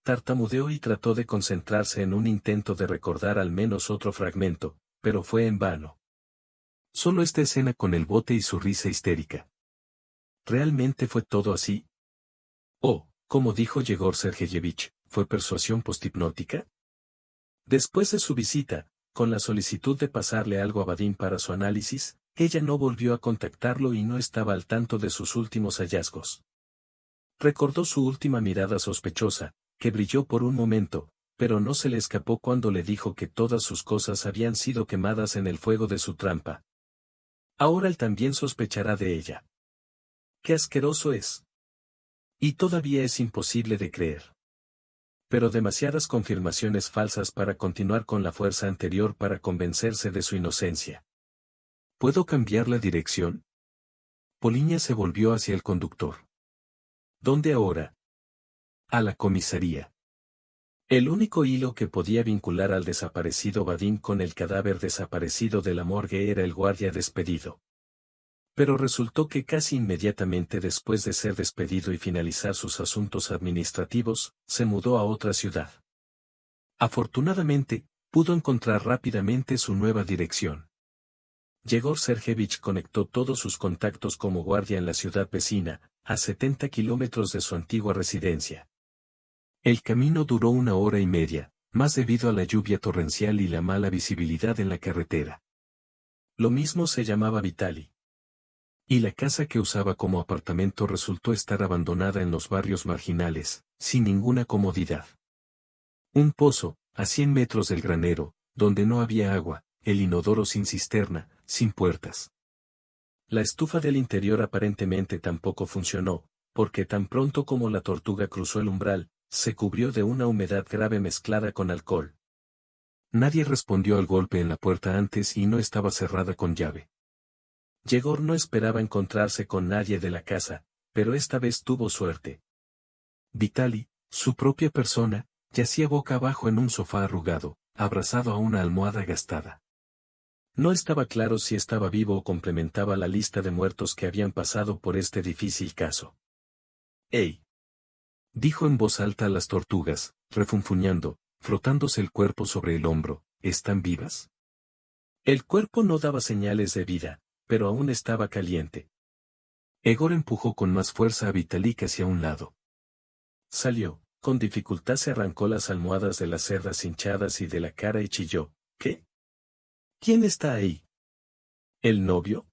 Tartamudeó y trató de concentrarse en un intento de recordar al menos otro fragmento, pero fue en vano. Solo esta escena con el bote y su risa histérica. ¿Realmente fue todo así? Oh, como dijo Yegor Sergeyevich, ¿fue persuasión posthipnótica? Después de su visita, con la solicitud de pasarle algo a Vadim para su análisis, ella no volvió a contactarlo y no estaba al tanto de sus últimos hallazgos. Recordó su última mirada sospechosa, que brilló por un momento, pero no se le escapó cuando le dijo que todas sus cosas habían sido quemadas en el fuego de su trampa. Ahora él también sospechará de ella. ¡Qué asqueroso es! Y todavía es imposible de creer. Pero demasiadas confirmaciones falsas para continuar con la fuerza anterior para convencerse de su inocencia. ¿Puedo cambiar la dirección? Poliña se volvió hacia el conductor. ¿Dónde ahora? A la comisaría. El único hilo que podía vincular al desaparecido Vadim con el cadáver desaparecido de la morgue era el guardia despedido. Pero resultó que casi inmediatamente después de ser despedido y finalizar sus asuntos administrativos, se mudó a otra ciudad. Afortunadamente, pudo encontrar rápidamente su nueva dirección. Yegor Sergeyevich conectó todos sus contactos como guardia en la ciudad vecina, a 70 kilómetros de su antigua residencia. El camino duró 1 hora y media, más debido a la lluvia torrencial y la mala visibilidad en la carretera. Lo mismo se llamaba Vitali. Y la casa que usaba como apartamento resultó estar abandonada en los barrios marginales, sin ninguna comodidad. Un pozo, a 100 metros del granero, donde no había agua, el inodoro sin cisterna, sin puertas. La estufa del interior aparentemente tampoco funcionó, porque tan pronto como la tortuga cruzó el umbral, se cubrió de una humedad grave mezclada con alcohol. Nadie respondió al golpe en la puerta antes y no estaba cerrada con llave. Yegor no esperaba encontrarse con nadie de la casa, pero esta vez tuvo suerte. Vitali, su propia persona, yacía boca abajo en un sofá arrugado, abrazado a una almohada gastada. No estaba claro si estaba vivo o complementaba la lista de muertos que habían pasado por este difícil caso. ¡Ey! Dijo en voz alta a las tortugas, refunfuñando, frotándose el cuerpo sobre el hombro, ¿están vivas? El cuerpo no daba señales de vida, pero aún estaba caliente. Egor empujó con más fuerza a Vitalik hacia un lado. Salió, con dificultad se arrancó las almohadas de las cerdas hinchadas y de la cara y chilló, ¿qué? ¿Quién está ahí? ¿El novio?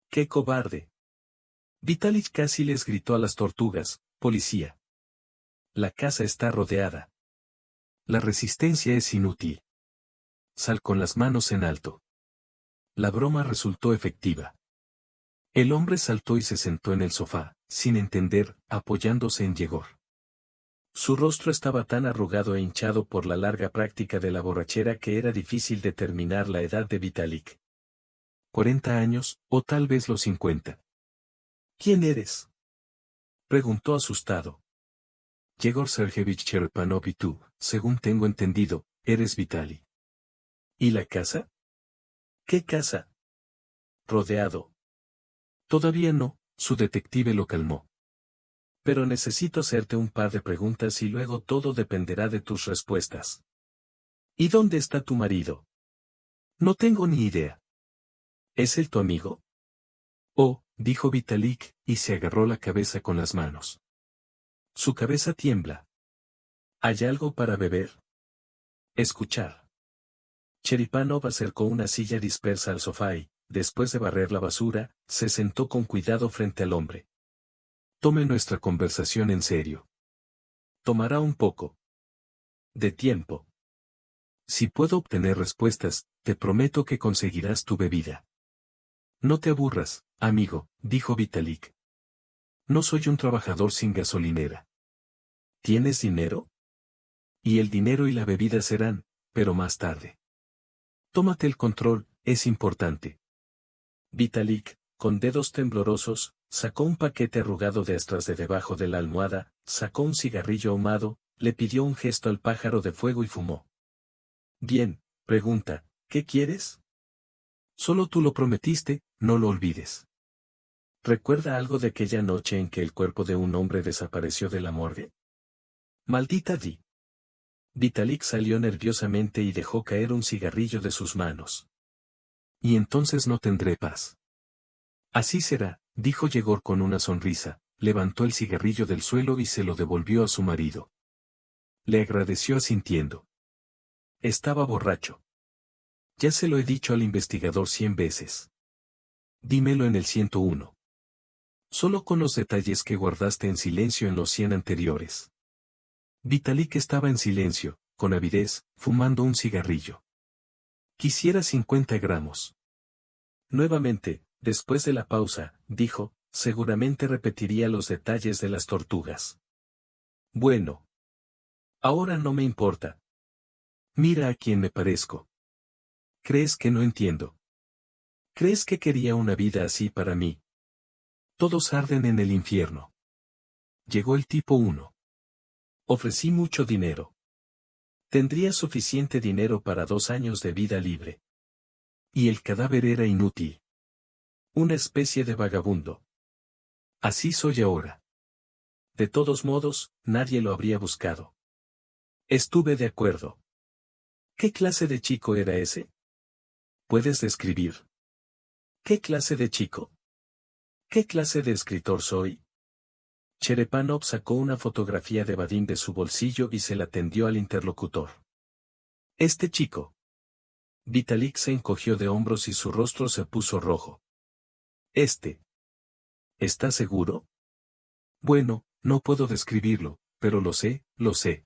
¡Qué cobarde! Vitalik casi les gritó a las tortugas, policía. La casa está rodeada. La resistencia es inútil. Sal con las manos en alto. La broma resultó efectiva. El hombre saltó y se sentó en el sofá, sin entender, apoyándose en Yegor. Su rostro estaba tan arrugado e hinchado por la larga práctica de la borrachera que era difícil determinar la edad de Vitalik. 40 años, o tal vez los 50. ¿Quién eres? Preguntó asustado. Yegor Sergeyevich Cherepanov y tú, según tengo entendido, eres Vitali. ¿Y la casa? ¿Qué casa? Rodeado. Todavía no, su detective lo calmó. Pero necesito hacerte un par de preguntas y luego todo dependerá de tus respuestas. ¿Y dónde está tu marido? No tengo ni idea. ¿Es él tu amigo? Oh, dijo Vitalik, y se agarró la cabeza con las manos. Su cabeza tiembla. ¿Hay algo para beber? Escuchar. Cheripanov acercó una silla dispersa al sofá y, después de barrer la basura, se sentó con cuidado frente al hombre. Tome nuestra conversación en serio. Tomará un poco de tiempo. Si puedo obtener respuestas, te prometo que conseguirás tu bebida. No te aburras, amigo, dijo Vitalik. No soy un trabajador sin gasolinera. ¿Tienes dinero? Y el dinero y la bebida serán, pero más tarde. Tómate el control, es importante. Vitalik, con dedos temblorosos, sacó un paquete arrugado de astras de debajo de la almohada, sacó un cigarrillo ahumado, le pidió un gesto al pájaro de fuego y fumó. Bien, pregunta, ¿qué quieres? Solo tú lo prometiste, no lo olvides. ¿Recuerda algo de aquella noche en que el cuerpo de un hombre desapareció de la morgue? Maldita Di. Vitalik salió nerviosamente y dejó caer un cigarrillo de sus manos. Y entonces no tendré paz. Así será, dijo Yegor con una sonrisa, levantó el cigarrillo del suelo y se lo devolvió a su marido. Le agradeció asintiendo. Estaba borracho. Ya se lo he dicho al investigador 100 veces. Dímelo en el 101. Solo con los detalles que guardaste en silencio en los 100 anteriores. Vitalik estaba en silencio, con avidez, fumando un cigarrillo. Quisiera 50 gramos. Nuevamente, después de la pausa, dijo, seguramente repetiría los detalles de las tortugas. Bueno. Ahora no me importa. Mira a quién me parezco. ¿Crees que no entiendo? ¿Crees que quería una vida así para mí? Todos arden en el infierno. Llegó el tipo 1. Ofrecí mucho dinero. Tendría suficiente dinero para 2 años de vida libre. Y el cadáver era inútil. Una especie de vagabundo. Así soy ahora. De todos modos, nadie lo habría buscado. Estuve de acuerdo. ¿Qué clase de chico era ese? ¿Puedes describir? ¿Qué clase de chico? ¿Qué clase de escritor soy? Cherepanov sacó una fotografía de Vadim de su bolsillo y se la tendió al interlocutor. Este chico. Vitalik se encogió de hombros y su rostro se puso rojo. Este. ¿Estás seguro? Bueno, no puedo describirlo, pero lo sé, lo sé.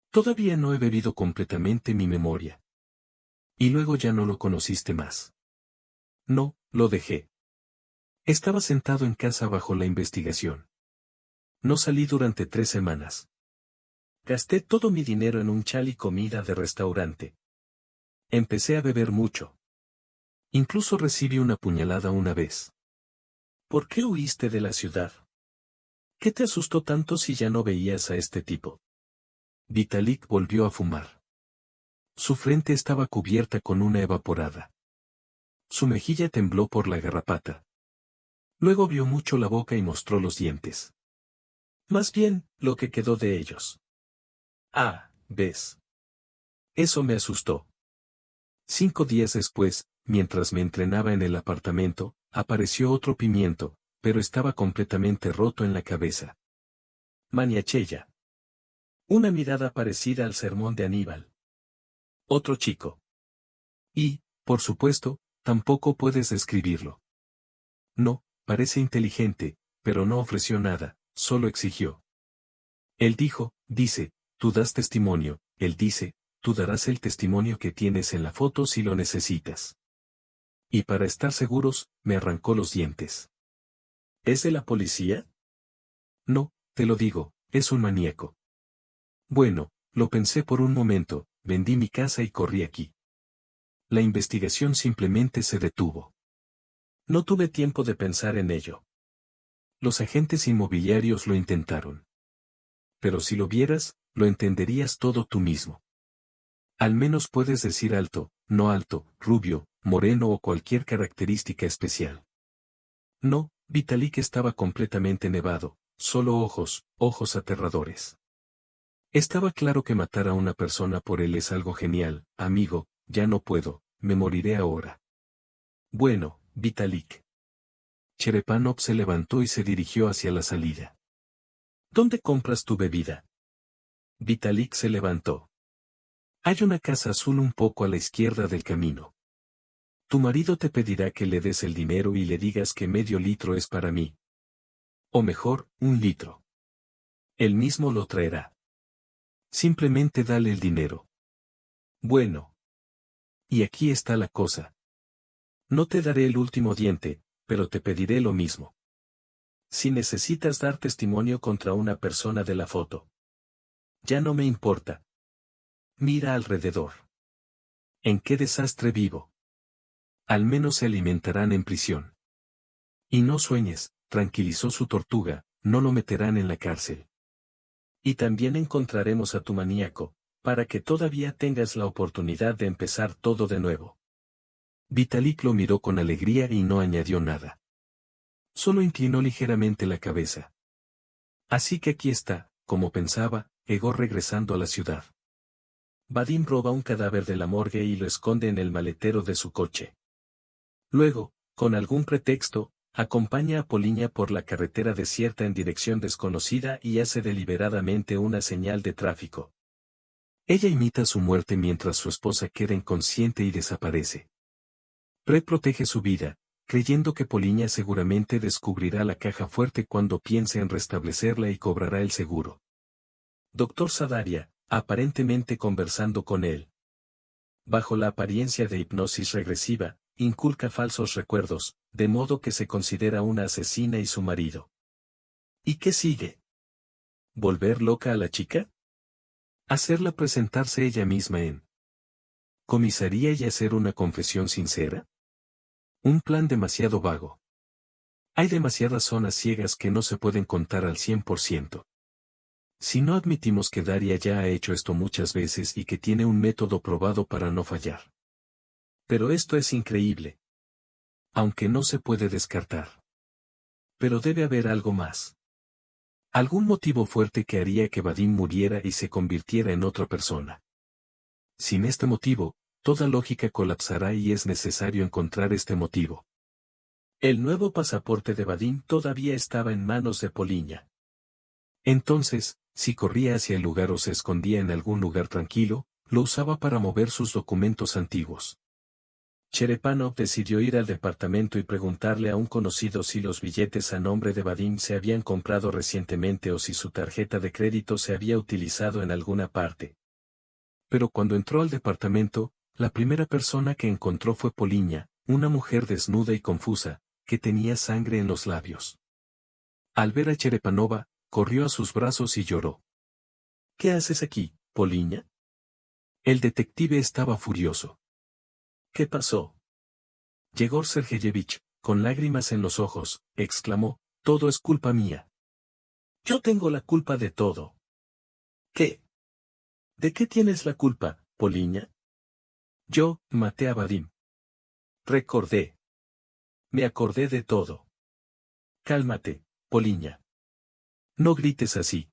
Todavía no he bebido completamente mi memoria. Y luego ya no lo conociste más. No, lo dejé. Estaba sentado en casa bajo la investigación. No salí durante 3 semanas. Gasté todo mi dinero en un chal y comida de restaurante. Empecé a beber mucho. Incluso recibí una puñalada una vez. ¿Por qué huiste de la ciudad? ¿Qué te asustó tanto si ya no veías a este tipo? Vitalik volvió a fumar. Su frente estaba cubierta con una evaporada. Su mejilla tembló por la garrapata. Luego vio mucho la boca y mostró los dientes. Más bien, lo que quedó de ellos. Ah, ¿ves? Eso me asustó. 5 días después, mientras me entrenaba en el apartamento, apareció otro pimiento, pero estaba completamente roto en la cabeza. Maniachella. Una mirada parecida al sermón de Aníbal. Otro chico. Y, por supuesto, tampoco puedes describirlo. No, parece inteligente, pero no ofreció nada, solo exigió. Él dice, tú das testimonio, él dice, tú darás el testimonio que tienes en la foto si lo necesitas. Y para estar seguros, me arrancó los dientes. ¿Es de la policía? No, te lo digo, es un maníaco. Bueno, lo pensé por un momento, vendí mi casa y corrí aquí. La investigación simplemente se detuvo. No tuve tiempo de pensar en ello. Los agentes inmobiliarios lo intentaron. Pero si lo vieras, lo entenderías todo tú mismo. Al menos puedes decir alto, no alto, rubio, moreno o cualquier característica especial. No, Vitalik estaba completamente nevado, solo ojos, ojos aterradores. Estaba claro que matar a una persona por él es algo genial, amigo, ya no puedo, me moriré ahora. Bueno, Vitalik. Cherepanov se levantó y se dirigió hacia la salida. ¿Dónde compras tu bebida? Vitalik se levantó. Hay una casa azul un poco a la izquierda del camino. Tu marido te pedirá que le des el dinero y le digas que medio litro es para mí. O mejor, 1 litro. Él mismo lo traerá. Simplemente dale el dinero. Bueno. Y aquí está la cosa. No te daré el último diente, pero te pediré lo mismo. Si necesitas dar testimonio contra una persona de la foto. Ya no me importa. Mira alrededor. ¿En qué desastre vivo? Al menos se alimentarán en prisión. Y no sueñes, tranquilizó su tortuga, no lo meterán en la cárcel. Y también encontraremos a tu maníaco, para que todavía tengas la oportunidad de empezar todo de nuevo. Vitalik lo miró con alegría y no añadió nada. Solo inclinó ligeramente la cabeza. Así que aquí está, como pensaba, Egor regresando a la ciudad. Vadim roba un cadáver de la morgue y lo esconde en el maletero de su coche. Luego, con algún pretexto, acompaña a Poliña por la carretera desierta en dirección desconocida y hace deliberadamente una señal de tráfico. Ella imita su muerte mientras su esposa queda inconsciente y desaparece. Pre protege su vida, creyendo que Poliña seguramente descubrirá la caja fuerte cuando piense en restablecerla y cobrará el seguro. Doctor Sadaria, aparentemente conversando con él. Bajo la apariencia de hipnosis regresiva, inculca falsos recuerdos, de modo que se considera una asesina y su marido. ¿Y qué sigue? ¿Volver loca a la chica? ¿Hacerla presentarse ella misma en comisaría y hacer una confesión sincera? Un plan demasiado vago. Hay demasiadas zonas ciegas que no se pueden contar al 100%. Si no admitimos que Daria ya ha hecho esto muchas veces y que tiene un método probado para no fallar. Pero esto es increíble. Aunque no se puede descartar. Pero debe haber algo más. Algún motivo fuerte que haría que Vadim muriera y se convirtiera en otra persona. Sin este motivo, toda lógica colapsará y es necesario encontrar este motivo. El nuevo pasaporte de Vadim todavía estaba en manos de Poliña. Entonces, si corría hacia el lugar o se escondía en algún lugar tranquilo, lo usaba para mover sus documentos antiguos. Cherepanov decidió ir al departamento y preguntarle a un conocido si los billetes a nombre de Vadim se habían comprado recientemente o si su tarjeta de crédito se había utilizado en alguna parte. Pero cuando entró al departamento, la primera persona que encontró fue Poliña, una mujer desnuda y confusa, que tenía sangre en los labios. Al ver a Cherepanova, corrió a sus brazos y lloró. ¿Qué haces aquí, Poliña? El detective estaba furioso. ¿Qué pasó? Yegor Sergeyevich, con lágrimas en los ojos, exclamó, todo es culpa mía. Yo tengo la culpa de todo. ¿Qué? ¿De qué tienes la culpa, Poliña? Yo, maté a Vadim. Recordé. Me acordé de todo. Cálmate, Poliña. No grites así.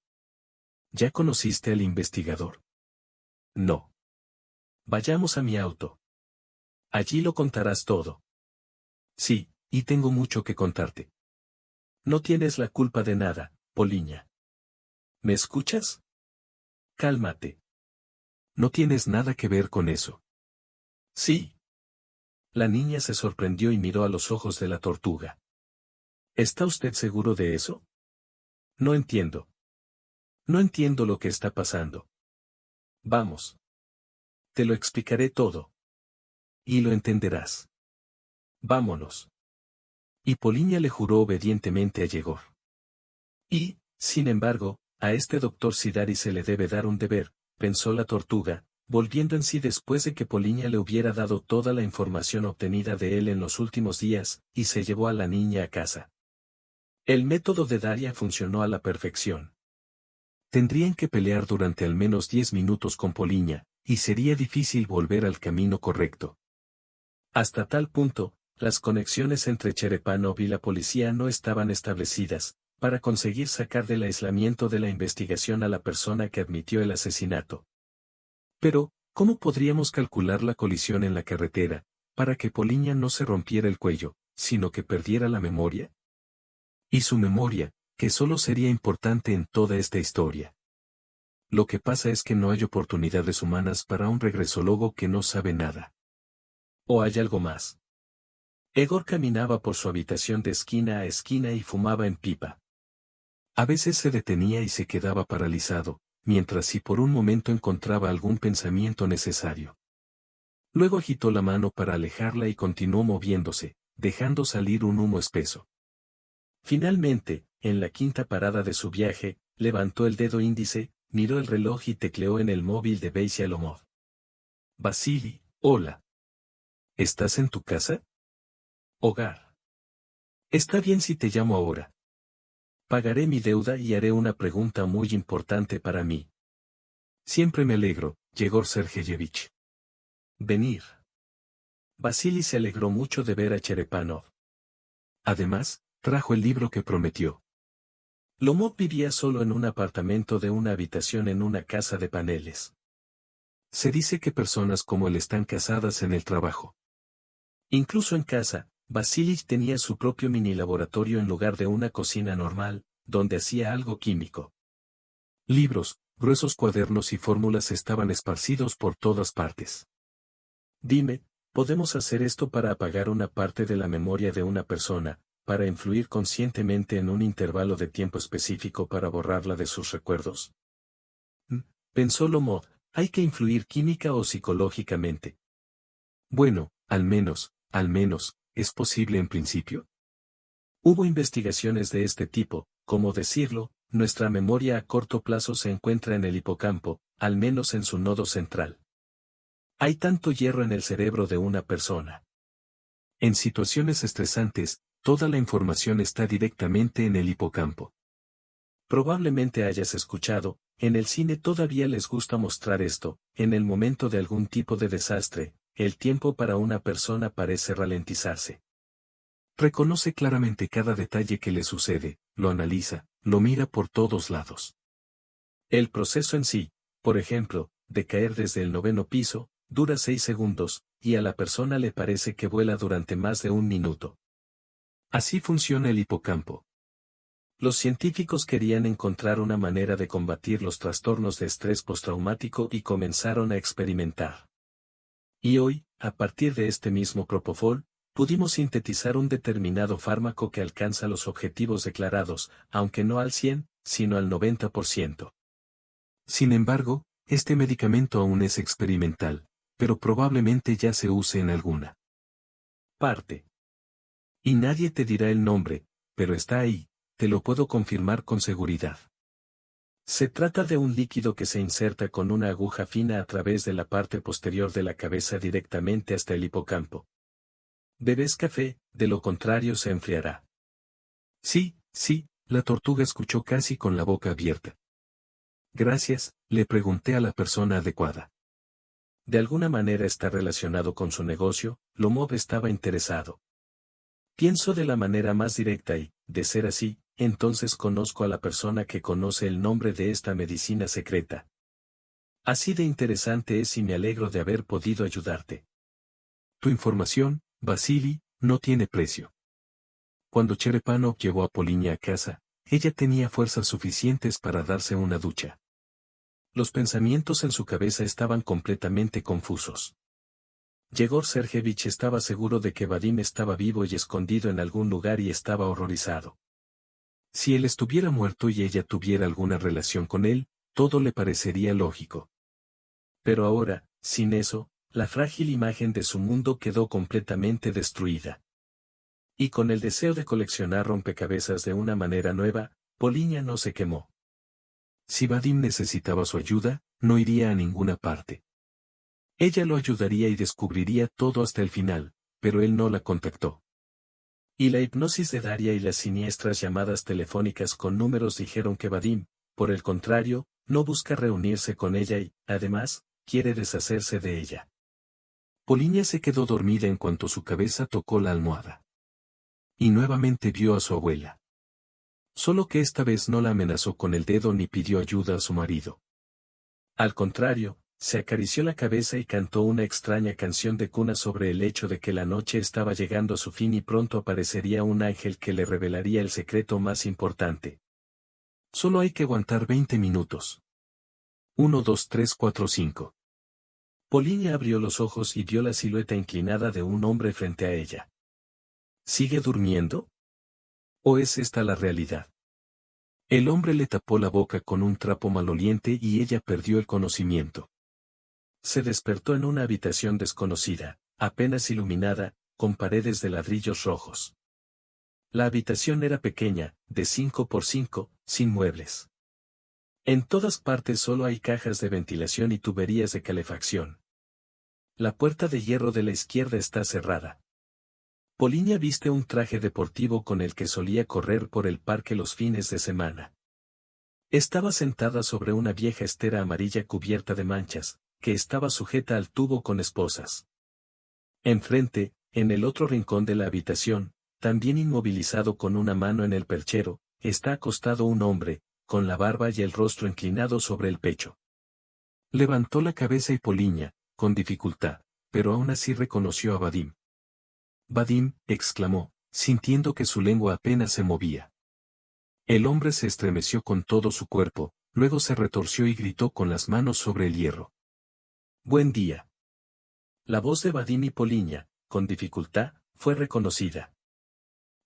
¿Ya conociste al investigador? No. Vayamos a mi auto. Allí lo contarás todo. Sí, y tengo mucho que contarte. No tienes la culpa de nada, Poliña. ¿Me escuchas? Cálmate. No tienes nada que ver con eso. Sí. La niña se sorprendió y miró a los ojos de la tortuga. ¿Está usted seguro de eso? No entiendo. No entiendo lo que está pasando. Vamos. Te lo explicaré todo. Y lo entenderás. Vámonos. Y Poliña le juró obedientemente a Yegor. Y, sin embargo, a este doctor Sidari se le debe dar un deber, pensó la tortuga, volviendo en sí después de que Poliña le hubiera dado toda la información obtenida de él en los últimos días, y se llevó a la niña a casa. El método de Daria funcionó a la perfección. Tendrían que pelear durante al menos 10 minutos con Poliña, y sería difícil volver al camino correcto. Hasta tal punto, las conexiones entre Cherepanov y la policía no estaban establecidas, para conseguir sacar del aislamiento de la investigación a la persona que admitió el asesinato. Pero, ¿cómo podríamos calcular la colisión en la carretera, para que Poliña no se rompiera el cuello, sino que perdiera la memoria? Y su memoria, que solo sería importante en toda esta historia. Lo que pasa es que no hay oportunidades humanas para un regresólogo que no sabe nada. ¿O hay algo más? Egor caminaba por su habitación de esquina a esquina y fumaba en pipa. A veces se detenía y se quedaba paralizado, mientras si por un momento encontraba algún pensamiento necesario. Luego agitó la mano para alejarla y continuó moviéndose, dejando salir un humo espeso. Finalmente, en la quinta parada de su viaje, levantó el dedo índice, miró el reloj y tecleó en el móvil de Beisia Lomov. Vasily, hola. ¿Estás en tu casa? Hogar. Está bien si te llamo ahora. Pagaré mi deuda y haré una pregunta muy importante para mí. Siempre me alegro, Yegor Sergeyevich. Venir. Vasily se alegró mucho de ver a Cherepanov. Además, trajo el libro que prometió. Lomov vivía solo en un apartamento de una habitación en una casa de paneles. Se dice que personas como él están casadas en el trabajo. Incluso en casa, Vasily tenía su propio mini laboratorio en lugar de una cocina normal, donde hacía algo químico. Libros, gruesos cuadernos y fórmulas estaban esparcidos por todas partes. Dime, ¿podemos hacer esto para apagar una parte de la memoria de una persona, para influir conscientemente en un intervalo de tiempo específico para borrarla de sus recuerdos? Pensó Lomov, hay que influir química o psicológicamente. Bueno, al menos, ¿es posible en principio? Hubo investigaciones de este tipo, como decirlo, nuestra memoria a corto plazo se encuentra en el hipocampo, al menos en su nodo central. Hay tanto hierro en el cerebro de una persona. En situaciones estresantes, toda la información está directamente en el hipocampo. Probablemente hayas escuchado, en el cine todavía les gusta mostrar esto, en el momento de algún tipo de desastre, el tiempo para una persona parece ralentizarse. Reconoce claramente cada detalle que le sucede, lo analiza, lo mira por todos lados. El proceso en sí, por ejemplo, de caer desde el 9º piso, dura 6 segundos, y a la persona le parece que vuela durante más de un minuto. Así funciona el hipocampo. Los científicos querían encontrar una manera de combatir los trastornos de estrés postraumático y comenzaron a experimentar. Y hoy, a partir de este mismo propofol, pudimos sintetizar un determinado fármaco que alcanza los objetivos declarados, aunque no al 100, sino al 90%. Sin embargo, este medicamento aún es experimental, pero probablemente ya se use en alguna parte. Y nadie te dirá el nombre, pero está ahí, te lo puedo confirmar con seguridad. Se trata de un líquido que se inserta con una aguja fina a través de la parte posterior de la cabeza directamente hasta el hipocampo. Bebes café, de lo contrario se enfriará. Sí, la tortuga escuchó casi con la boca abierta. Gracias, le pregunté a la persona adecuada. De alguna manera está relacionado con su negocio, Lomov estaba interesado. Pienso de la manera más directa y, de ser así, entonces conozco a la persona que conoce el nombre de esta medicina secreta. Así de interesante es y me alegro de haber podido ayudarte. Tu información, Vasily, no tiene precio. Cuando Cherepanov llevó a Poliña a casa, ella tenía fuerzas suficientes para darse una ducha. Los pensamientos en su cabeza estaban completamente confusos. Yegor Sergeyevich estaba seguro de que Vadim estaba vivo y escondido en algún lugar y estaba horrorizado. Si él estuviera muerto y ella tuviera alguna relación con él, todo le parecería lógico. Pero ahora, sin eso, la frágil imagen de su mundo quedó completamente destruida. Y con el deseo de coleccionar rompecabezas de una manera nueva, Poliña no se quemó. Si Vadim necesitaba su ayuda, no iría a ninguna parte. Ella lo ayudaría y descubriría todo hasta el final, pero él no la contactó. Y la hipnosis de Daria y las siniestras llamadas telefónicas con números dijeron que Vadim, por el contrario, no busca reunirse con ella y, además, quiere deshacerse de ella. Poliña se quedó dormida en cuanto su cabeza tocó la almohada. Y nuevamente vio a su abuela. Solo que esta vez no la amenazó con el dedo ni pidió ayuda a su marido. Al contrario, se acarició la cabeza y cantó una extraña canción de cuna sobre el hecho de que la noche estaba llegando a su fin y pronto aparecería un ángel que le revelaría el secreto más importante. Solo hay que aguantar 20 minutos. 1, 2, 3, 4, 5. Poliña abrió los ojos y vio la silueta inclinada de un hombre frente a ella. ¿Sigue durmiendo? ¿O es esta la realidad? El hombre le tapó la boca con un trapo maloliente y ella perdió el conocimiento. Se despertó en una habitación desconocida, apenas iluminada, con paredes de ladrillos rojos. La habitación era pequeña, de 5 por 5, sin muebles. En todas partes solo hay cajas de ventilación y tuberías de calefacción. La puerta de hierro de la izquierda está cerrada. Poliña viste un traje deportivo con el que solía correr por el parque los fines de semana. Estaba sentada sobre una vieja estera amarilla cubierta de manchas, que estaba sujeta al tubo con esposas. Enfrente, en el otro rincón de la habitación, también inmovilizado con una mano en el perchero, está acostado un hombre, con la barba y el rostro inclinado sobre el pecho. Levantó la cabeza y Poliña, con dificultad, pero aún así reconoció a Vadim. Vadim, exclamó, sintiendo que su lengua apenas se movía. El hombre se estremeció con todo su cuerpo, luego se retorció y gritó con las manos sobre el hierro. Buen día. La voz de Vadim y Poliña, con dificultad, fue reconocida.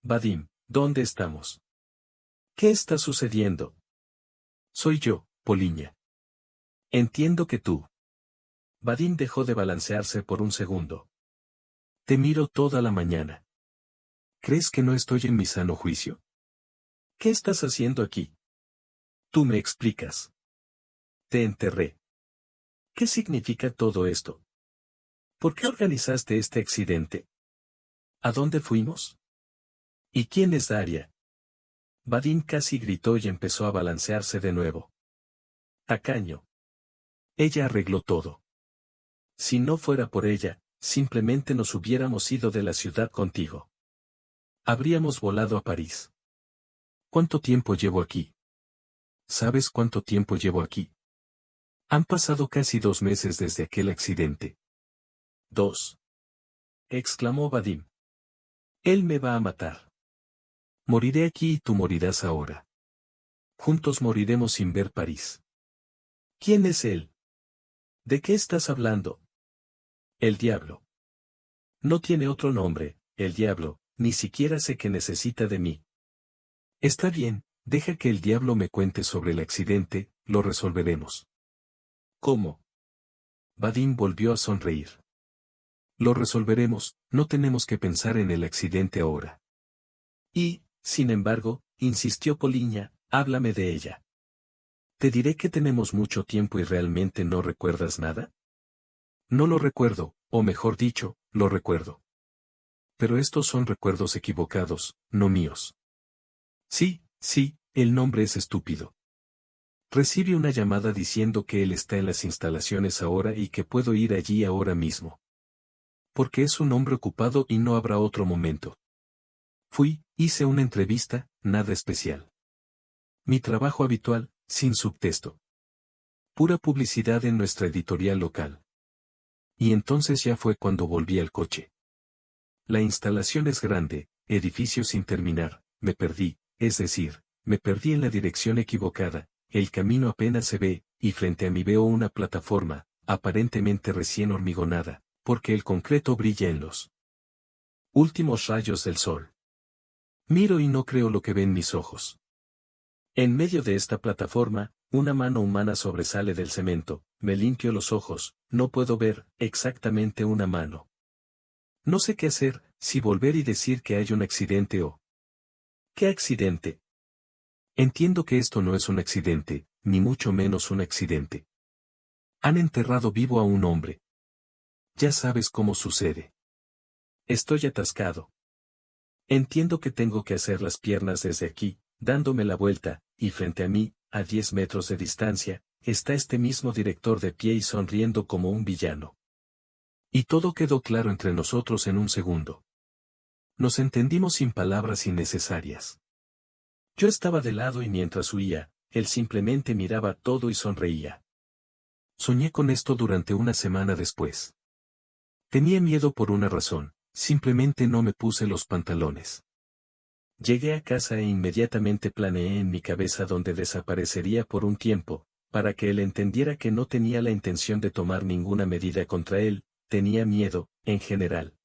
Vadim, ¿dónde estamos? ¿Qué está sucediendo? Soy yo, Poliña. Entiendo que tú. Vadim dejó de balancearse por un segundo. Te miro toda la mañana. ¿Crees que no estoy en mi sano juicio? ¿Qué estás haciendo aquí? Tú me explicas. Te enterré. ¿Qué significa todo esto? ¿Por qué organizaste este accidente? ¿A dónde fuimos? ¿Y quién es Daria? Vadim casi gritó y empezó a balancearse de nuevo. Tacaño. Ella arregló todo. Si no fuera por ella, simplemente nos hubiéramos ido de la ciudad contigo. Habríamos volado a París. ¿Cuánto tiempo llevo aquí? ¿Sabes cuánto tiempo llevo aquí? Han pasado casi 2 meses desde aquel accidente. 2. Exclamó Vadim. Él me va a matar. Moriré aquí y tú morirás ahora. Juntos moriremos sin ver París. ¿Quién es él? ¿De qué estás hablando? El diablo. No tiene otro nombre, el diablo, ni siquiera sé qué necesita de mí. Está bien, deja que el diablo me cuente sobre el accidente, lo resolveremos. ¿Cómo? Vadim volvió a sonreír. Lo resolveremos, no tenemos que pensar en el accidente ahora. Y, sin embargo, insistió Poliña, háblame de ella. Te diré que tenemos mucho tiempo y realmente no recuerdas nada. No lo recuerdo, o mejor dicho, lo recuerdo. Pero estos son recuerdos equivocados, no míos. Sí, sí, el nombre es estúpido. Recibe una llamada diciendo que él está en las instalaciones ahora y que puedo ir allí ahora mismo. Porque es un hombre ocupado y no habrá otro momento. Fui, hice una entrevista, nada especial. Mi trabajo habitual, sin subtexto. Pura publicidad en nuestra editorial local. Y entonces ya fue cuando volví al coche. La instalación es grande, edificio sin terminar, me perdí, es decir, me perdí en la dirección equivocada, el camino apenas se ve, y frente a mí veo una plataforma, aparentemente recién hormigonada, porque el concreto brilla en los últimos rayos del sol. Miro y no creo lo que ven mis ojos. En medio de esta plataforma, una mano humana sobresale del cemento, me limpio los ojos, no puedo ver exactamente una mano. No sé qué hacer, si volver y decir que hay un accidente o... ¿Qué accidente? Entiendo que esto no es un accidente, ni mucho menos un accidente. Han enterrado vivo a un hombre. Ya sabes cómo sucede. Estoy atascado. Entiendo que tengo que hacer las piernas desde aquí, dándome la vuelta, y frente a mí, a 10 metros de distancia, está este mismo director de pie y sonriendo como un villano. Y todo quedó claro entre nosotros en un segundo. Nos entendimos sin palabras innecesarias. Yo estaba de lado y mientras huía, él simplemente miraba todo y sonreía. Soñé con esto durante una semana después. Tenía miedo por una razón, simplemente no me puse los pantalones. Llegué a casa e inmediatamente planeé en mi cabeza dónde desaparecería por un tiempo, para que él entendiera que no tenía la intención de tomar ninguna medida contra él, tenía miedo, en general.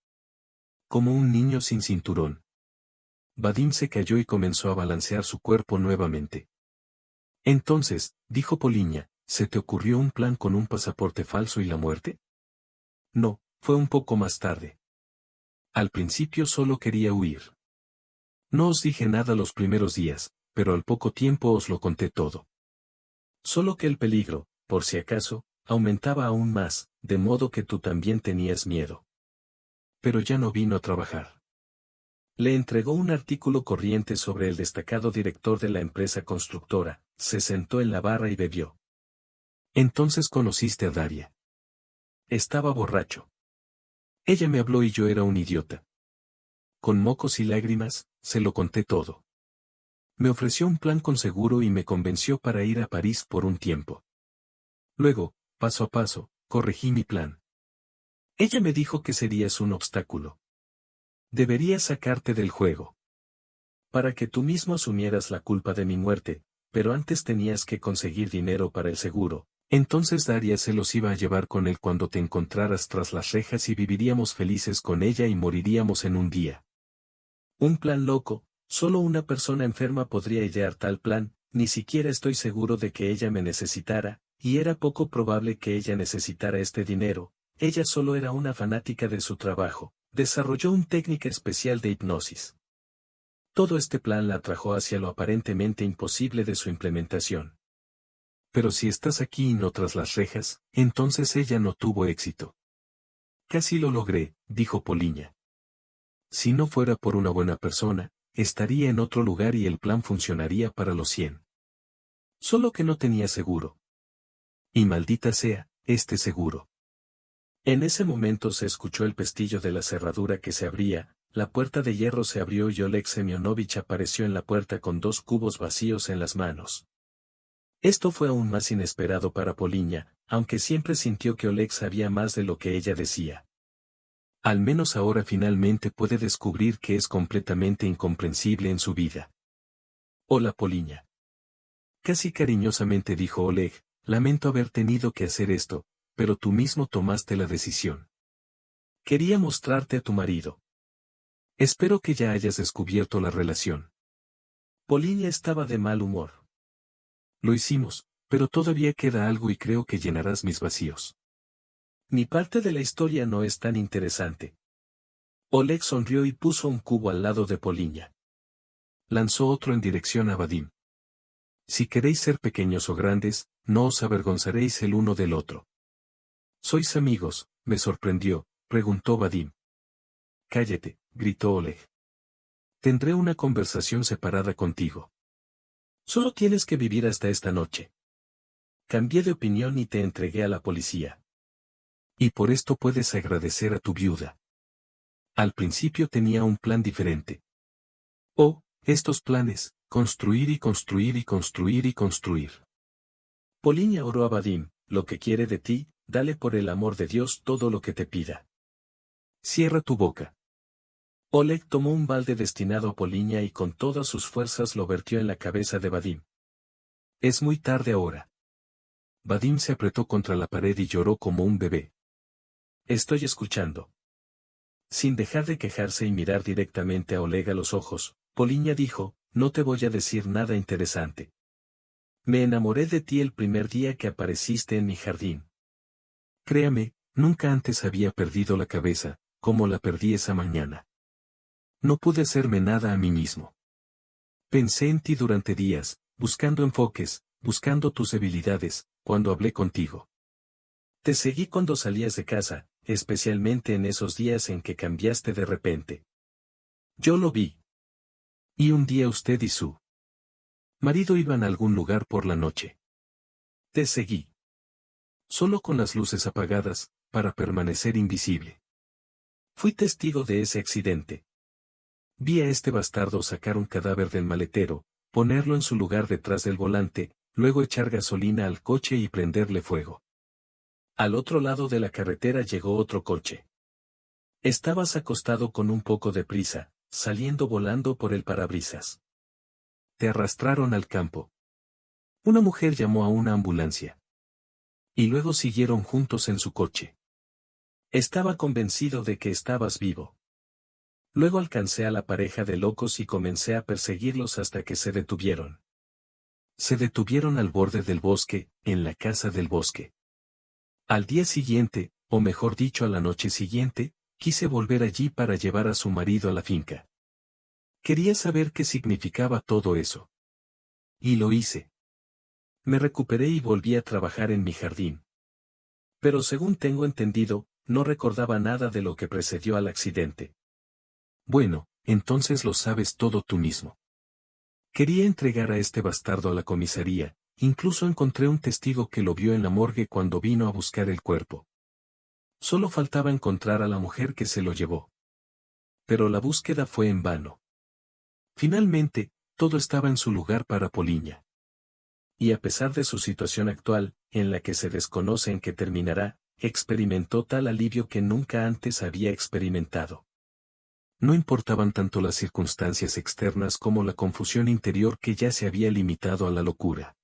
Como un niño sin cinturón. Vadim se cayó y comenzó a balancear su cuerpo nuevamente. Entonces, dijo Poliña, ¿se te ocurrió un plan con un pasaporte falso y la muerte? No, fue un poco más tarde. Al principio solo quería huir. No os dije nada los primeros días, pero al poco tiempo os lo conté todo. Solo que el peligro, por si acaso, aumentaba aún más, de modo que tú también tenías miedo. Pero ya no vino a trabajar. Le entregó un artículo corriente sobre el destacado director de la empresa constructora, se sentó en la barra y bebió. Entonces conociste a Daria. Estaba borracho. Ella me habló y yo era un idiota. Con mocos y lágrimas, se lo conté todo. Me ofreció un plan con seguro y me convenció para ir a París por un tiempo. Luego, paso a paso, corregí mi plan. Ella me dijo que serías un obstáculo. Debería sacarte del juego. Para que tú mismo asumieras la culpa de mi muerte, pero antes tenías que conseguir dinero para el seguro. Entonces Daria se los iba a llevar con él cuando te encontraras tras las rejas y viviríamos felices con ella y moriríamos en un día. Un plan loco, solo una persona enferma podría idear tal plan, ni siquiera estoy seguro de que ella me necesitara, y era poco probable que ella necesitara este dinero, ella solo era una fanática de su trabajo, desarrolló una técnica especial de hipnosis. Todo este plan la atrajo hacia lo aparentemente imposible de su implementación. Pero si estás aquí y no tras las rejas, entonces ella no tuvo éxito. Casi lo logré, dijo Poliña. Si no fuera por una buena persona, estaría en otro lugar y el plan funcionaría para los 100. Solo que no tenía seguro. Y maldita sea, este seguro. En ese momento se escuchó el pestillo de la cerradura que se abría, la puerta de hierro se abrió y Oleg Semyonovich apareció en la puerta con 2 cubos vacíos en las manos. Esto fue aún más inesperado para Poliña, aunque siempre sintió que Oleg sabía más de lo que ella decía. Al menos ahora finalmente puede descubrir que es completamente incomprensible en su vida. Hola Poliña. Casi cariñosamente dijo Oleg, lamento haber tenido que hacer esto, pero tú mismo tomaste la decisión. Quería mostrarte a tu marido. Espero que ya hayas descubierto la relación. Poliña estaba de mal humor. Lo hicimos, pero todavía queda algo y creo que llenarás mis vacíos. Mi parte de la historia no es tan interesante. Oleg sonrió y puso un cubo al lado de Poliña. Lanzó otro en dirección a Vadim. Si queréis ser pequeños o grandes, no os avergonzaréis el uno del otro. ¿Sois amigos? Me sorprendió, preguntó Vadim. Cállate, gritó Oleg. Tendré una conversación separada contigo. Solo tienes que vivir hasta esta noche. Cambié de opinión y te entregué a la policía. Y por esto puedes agradecer a tu viuda. Al principio tenía un plan diferente. Oh, estos planes, construir y construir y construir y construir. Poliña oró a Vadim, lo que quiere de ti, dale por el amor de Dios todo lo que te pida. Cierra tu boca. Oleg tomó un balde destinado a Poliña y con todas sus fuerzas lo vertió en la cabeza de Vadim. Es muy tarde ahora. Vadim se apretó contra la pared y lloró como un bebé. Estoy escuchando. Sin dejar de quejarse y mirar directamente a Oleg a los ojos, Poliña dijo, no te voy a decir nada interesante. Me enamoré de ti el primer día que apareciste en mi jardín. Créame, nunca antes había perdido la cabeza, como la perdí esa mañana. No pude hacerme nada a mí mismo. Pensé en ti durante días, buscando enfoques, buscando tus debilidades, cuando hablé contigo. Te seguí cuando salías de casa, especialmente en esos días en que cambiaste de repente. Yo lo vi. Y un día usted y su marido iban a algún lugar por la noche. Te seguí. Solo con las luces apagadas, para permanecer invisible. Fui testigo de ese accidente. Vi a este bastardo sacar un cadáver del maletero, ponerlo en su lugar detrás del volante, luego echar gasolina al coche y prenderle fuego. Al otro lado de la carretera llegó otro coche. Estabas acostado con un poco de prisa, saliendo volando por el parabrisas. Te arrastraron al campo. Una mujer llamó a una ambulancia. Y luego siguieron juntos en su coche. Estaba convencido de que estabas vivo. Luego alcancé a la pareja de locos y comencé a perseguirlos hasta que se detuvieron. Se detuvieron al borde del bosque, en la casa del bosque. Al día siguiente, o mejor dicho a la noche siguiente, quise volver allí para llevar a su marido a la finca. Quería saber qué significaba todo eso. Y lo hice. Me recuperé y volví a trabajar en mi jardín. Pero según tengo entendido, no recordaba nada de lo que precedió al accidente. Bueno, entonces lo sabes todo tú mismo. Quería entregar a este bastardo a la comisaría, incluso encontré un testigo que lo vio en la morgue cuando vino a buscar el cuerpo. Solo faltaba encontrar a la mujer que se lo llevó. Pero la búsqueda fue en vano. Finalmente, todo estaba en su lugar para Poliña. Y a pesar de su situación actual, en la que se desconoce en qué terminará, experimentó tal alivio que nunca antes había experimentado. No importaban tanto las circunstancias externas como la confusión interior que ya se había limitado a la locura.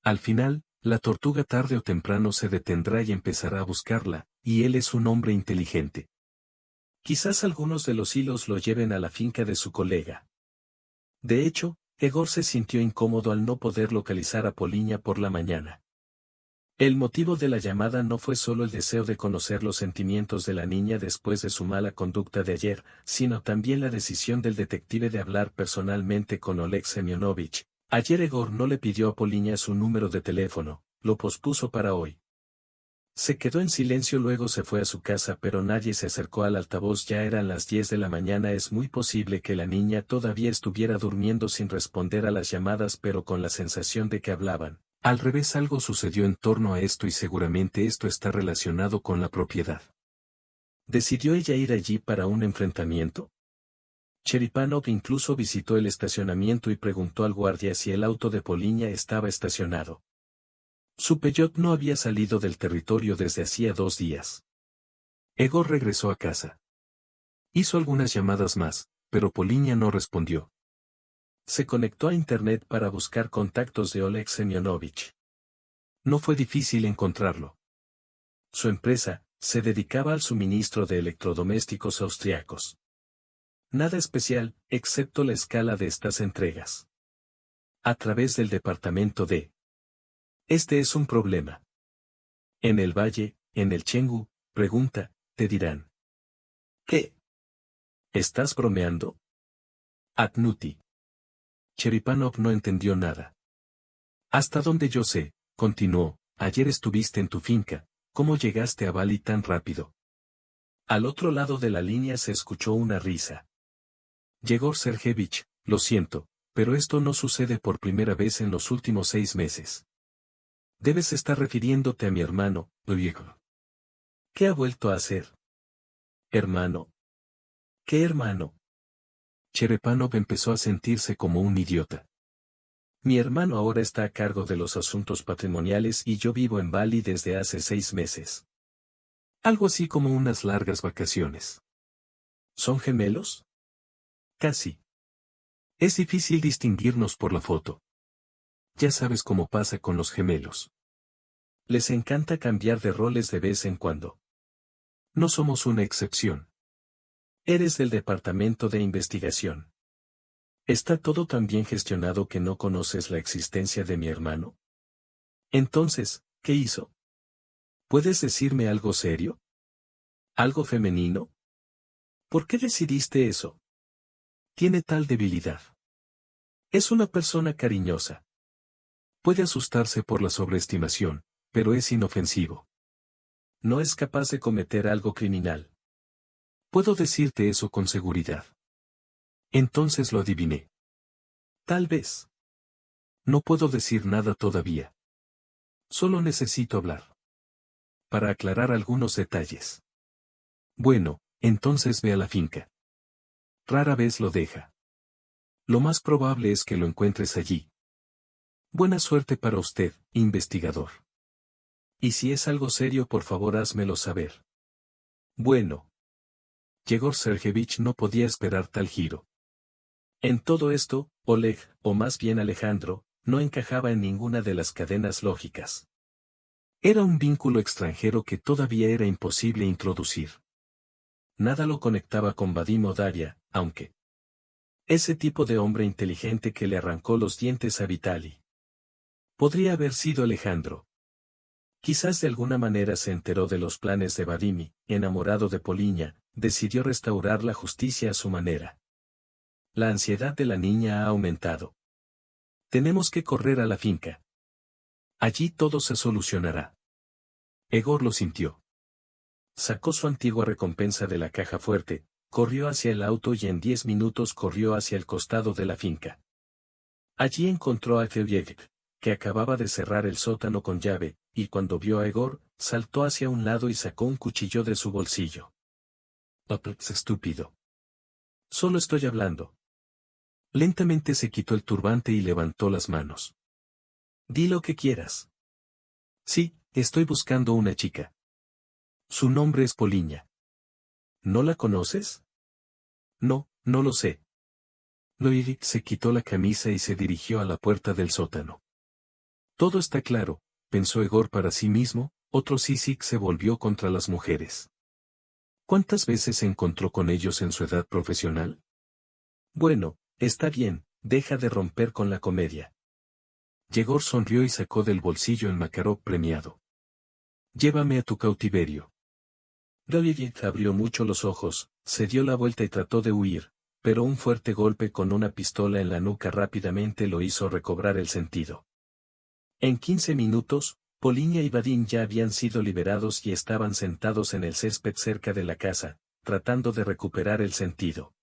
Al final, la tortuga tarde o temprano se detendrá y empezará a buscarla, y él es un hombre inteligente. Quizás algunos de los hilos lo lleven a la finca de su colega. De hecho, Egor se sintió incómodo al no poder localizar a Poliña por la mañana. El motivo de la llamada no fue solo el deseo de conocer los sentimientos de la niña después de su mala conducta de ayer, sino también la decisión del detective de hablar personalmente con Oleg Semyonovich. Ayer Egor no le pidió a Poliña su número de teléfono, lo pospuso para hoy. Se quedó en silencio, luego se fue a su casa, pero nadie se acercó al altavoz. Ya eran las 10 de la mañana. Es muy posible que la niña todavía estuviera durmiendo sin responder a las llamadas, pero con la sensación de que hablaban. Al revés, algo sucedió en torno a esto y seguramente esto está relacionado con la propiedad. ¿Decidió ella ir allí para un enfrentamiento? Cheripanov incluso visitó el estacionamiento y preguntó al guardia si el auto de Poliña estaba estacionado. Su Peugeot no había salido del territorio desde hacía 2 días. Egor regresó a casa. Hizo algunas llamadas más, pero Poliña no respondió. Se conectó a internet para buscar contactos de Oleg Semyonovich. No fue difícil encontrarlo. Su empresa se dedicaba al suministro de electrodomésticos austriacos. Nada especial, excepto la escala de estas entregas. A través del departamento de. Este es un problema. En el valle, en el Chengu, pregunta, te dirán. ¿Qué? ¿Estás bromeando? Adnuti. Cheripanov no entendió nada. Hasta donde yo sé, continuó, ayer estuviste en tu finca, ¿cómo llegaste a Bali tan rápido? Al otro lado de la línea se escuchó una risa. Yegor Sergeyevich, lo siento, pero esto no sucede por primera vez en los últimos 6 meses. Debes estar refiriéndote a mi hermano, Yegor. ¿Qué ha vuelto a hacer? ¿Hermano? ¿Qué hermano? Cherepanov empezó a sentirse como un idiota. Mi hermano ahora está a cargo de los asuntos patrimoniales y yo vivo en Bali desde hace 6 meses. Algo así como unas largas vacaciones. ¿Son gemelos? Casi. Es difícil distinguirnos por la foto. Ya sabes cómo pasa con los gemelos. Les encanta cambiar de roles de vez en cuando. No somos una excepción. Eres del departamento de investigación. ¿Está todo tan bien gestionado que no conoces la existencia de mi hermano? Entonces, ¿qué hizo? ¿Puedes decirme algo serio? ¿Algo femenino? ¿Por qué decidiste eso? Tiene tal debilidad. Es una persona cariñosa. Puede asustarse por la sobreestimación, pero es inofensivo. No es capaz de cometer algo criminal. Puedo decirte eso con seguridad. Entonces lo adiviné. Tal vez. No puedo decir nada todavía. Solo necesito hablar. Para aclarar algunos detalles. Bueno, entonces ve a la finca. Rara vez lo deja. Lo más probable es que lo encuentres allí. Buena suerte para usted, investigador. Y si es algo serio, por favor házmelo saber. Bueno. Yegor Sergeyevich no podía esperar tal giro. En todo esto, Oleg, o más bien Alejandro, no encajaba en ninguna de las cadenas lógicas. Era un vínculo extranjero que todavía era imposible introducir. Nada lo conectaba con Vadim o Daria, aunque ese tipo de hombre inteligente que le arrancó los dientes a Vitali. Podría haber sido Alejandro. Quizás de alguna manera se enteró de los planes de Vadim y, enamorado de Poliña, decidió restaurar la justicia a su manera. La ansiedad de la niña ha aumentado. Tenemos que correr a la finca. Allí todo se solucionará. Egor lo sintió. Sacó su antigua recompensa de la caja fuerte, corrió hacia el auto y en 10 minutos corrió hacia el costado de la finca. Allí encontró a Teodjev, que acababa de cerrar el sótano con llave, y cuando vio a Egor, saltó hacia un lado y sacó un cuchillo de su bolsillo. «Ops, estúpido. Solo estoy hablando». Lentamente se quitó el turbante y levantó las manos. «Di lo que quieras». «Sí, estoy buscando una chica. Su nombre es Poliña». «¿No la conoces?» «No, no lo sé». Loic se quitó la camisa y se dirigió a la puerta del sótano. Todo está claro, pensó Egor para sí mismo, otro Sisik se volvió contra las mujeres. ¿Cuántas veces se encontró con ellos en su edad profesional? Bueno, está bien, deja de romper con la comedia. Yegor sonrió y sacó del bolsillo el Makarov premiado. Llévame a tu cautiverio. Loic abrió mucho los ojos, se dio la vuelta y trató de huir, pero un fuerte golpe con una pistola en la nuca rápidamente lo hizo recobrar el sentido. En 15 minutos, Poliña y Vadim ya habían sido liberados y estaban sentados en el césped cerca de la casa, tratando de recuperar el sentido.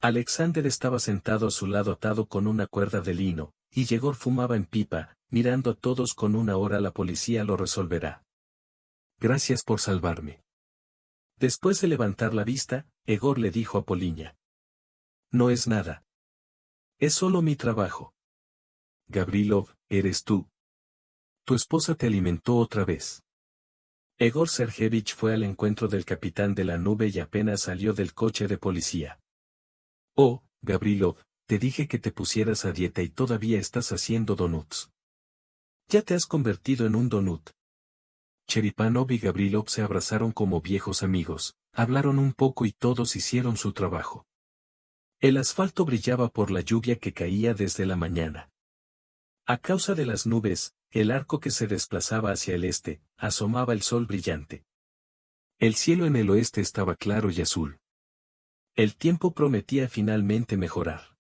Alexander estaba sentado a su lado atado con una cuerda de lino, y Yegor fumaba en pipa, mirando a todos con una hora la policía lo resolverá. Gracias por salvarme. Después de levantar la vista, Egor le dijo a Poliña. No es nada. Es solo mi trabajo. Gavrilov, eres tú. Tu esposa te alimentó otra vez. Egor Sergeyevich fue al encuentro del capitán de la nube y apenas salió del coche de policía. Oh, Gavrilov, te dije que te pusieras a dieta y todavía estás haciendo donuts. Ya te has convertido en un donut. Cherepánov y Gavrilov se abrazaron como viejos amigos, hablaron un poco y todos hicieron su trabajo. El asfalto brillaba por la lluvia que caía desde la mañana. A causa de las nubes, el arco que se desplazaba hacia el este, asomaba el sol brillante. El cielo en el oeste estaba claro y azul. El tiempo prometía finalmente mejorar.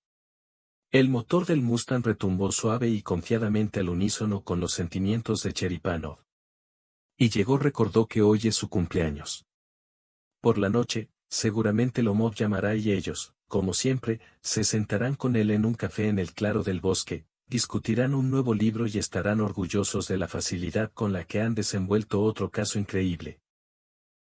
El motor del Mustang retumbó suave y confiadamente al unísono con los sentimientos de Cherepánov. Y Yegor recordó que hoy es su cumpleaños. Por la noche, seguramente Lomov llamará y ellos, como siempre, se sentarán con él en un café en el claro del bosque, discutirán un nuevo libro y estarán orgullosos de la facilidad con la que han desenvuelto otro caso increíble.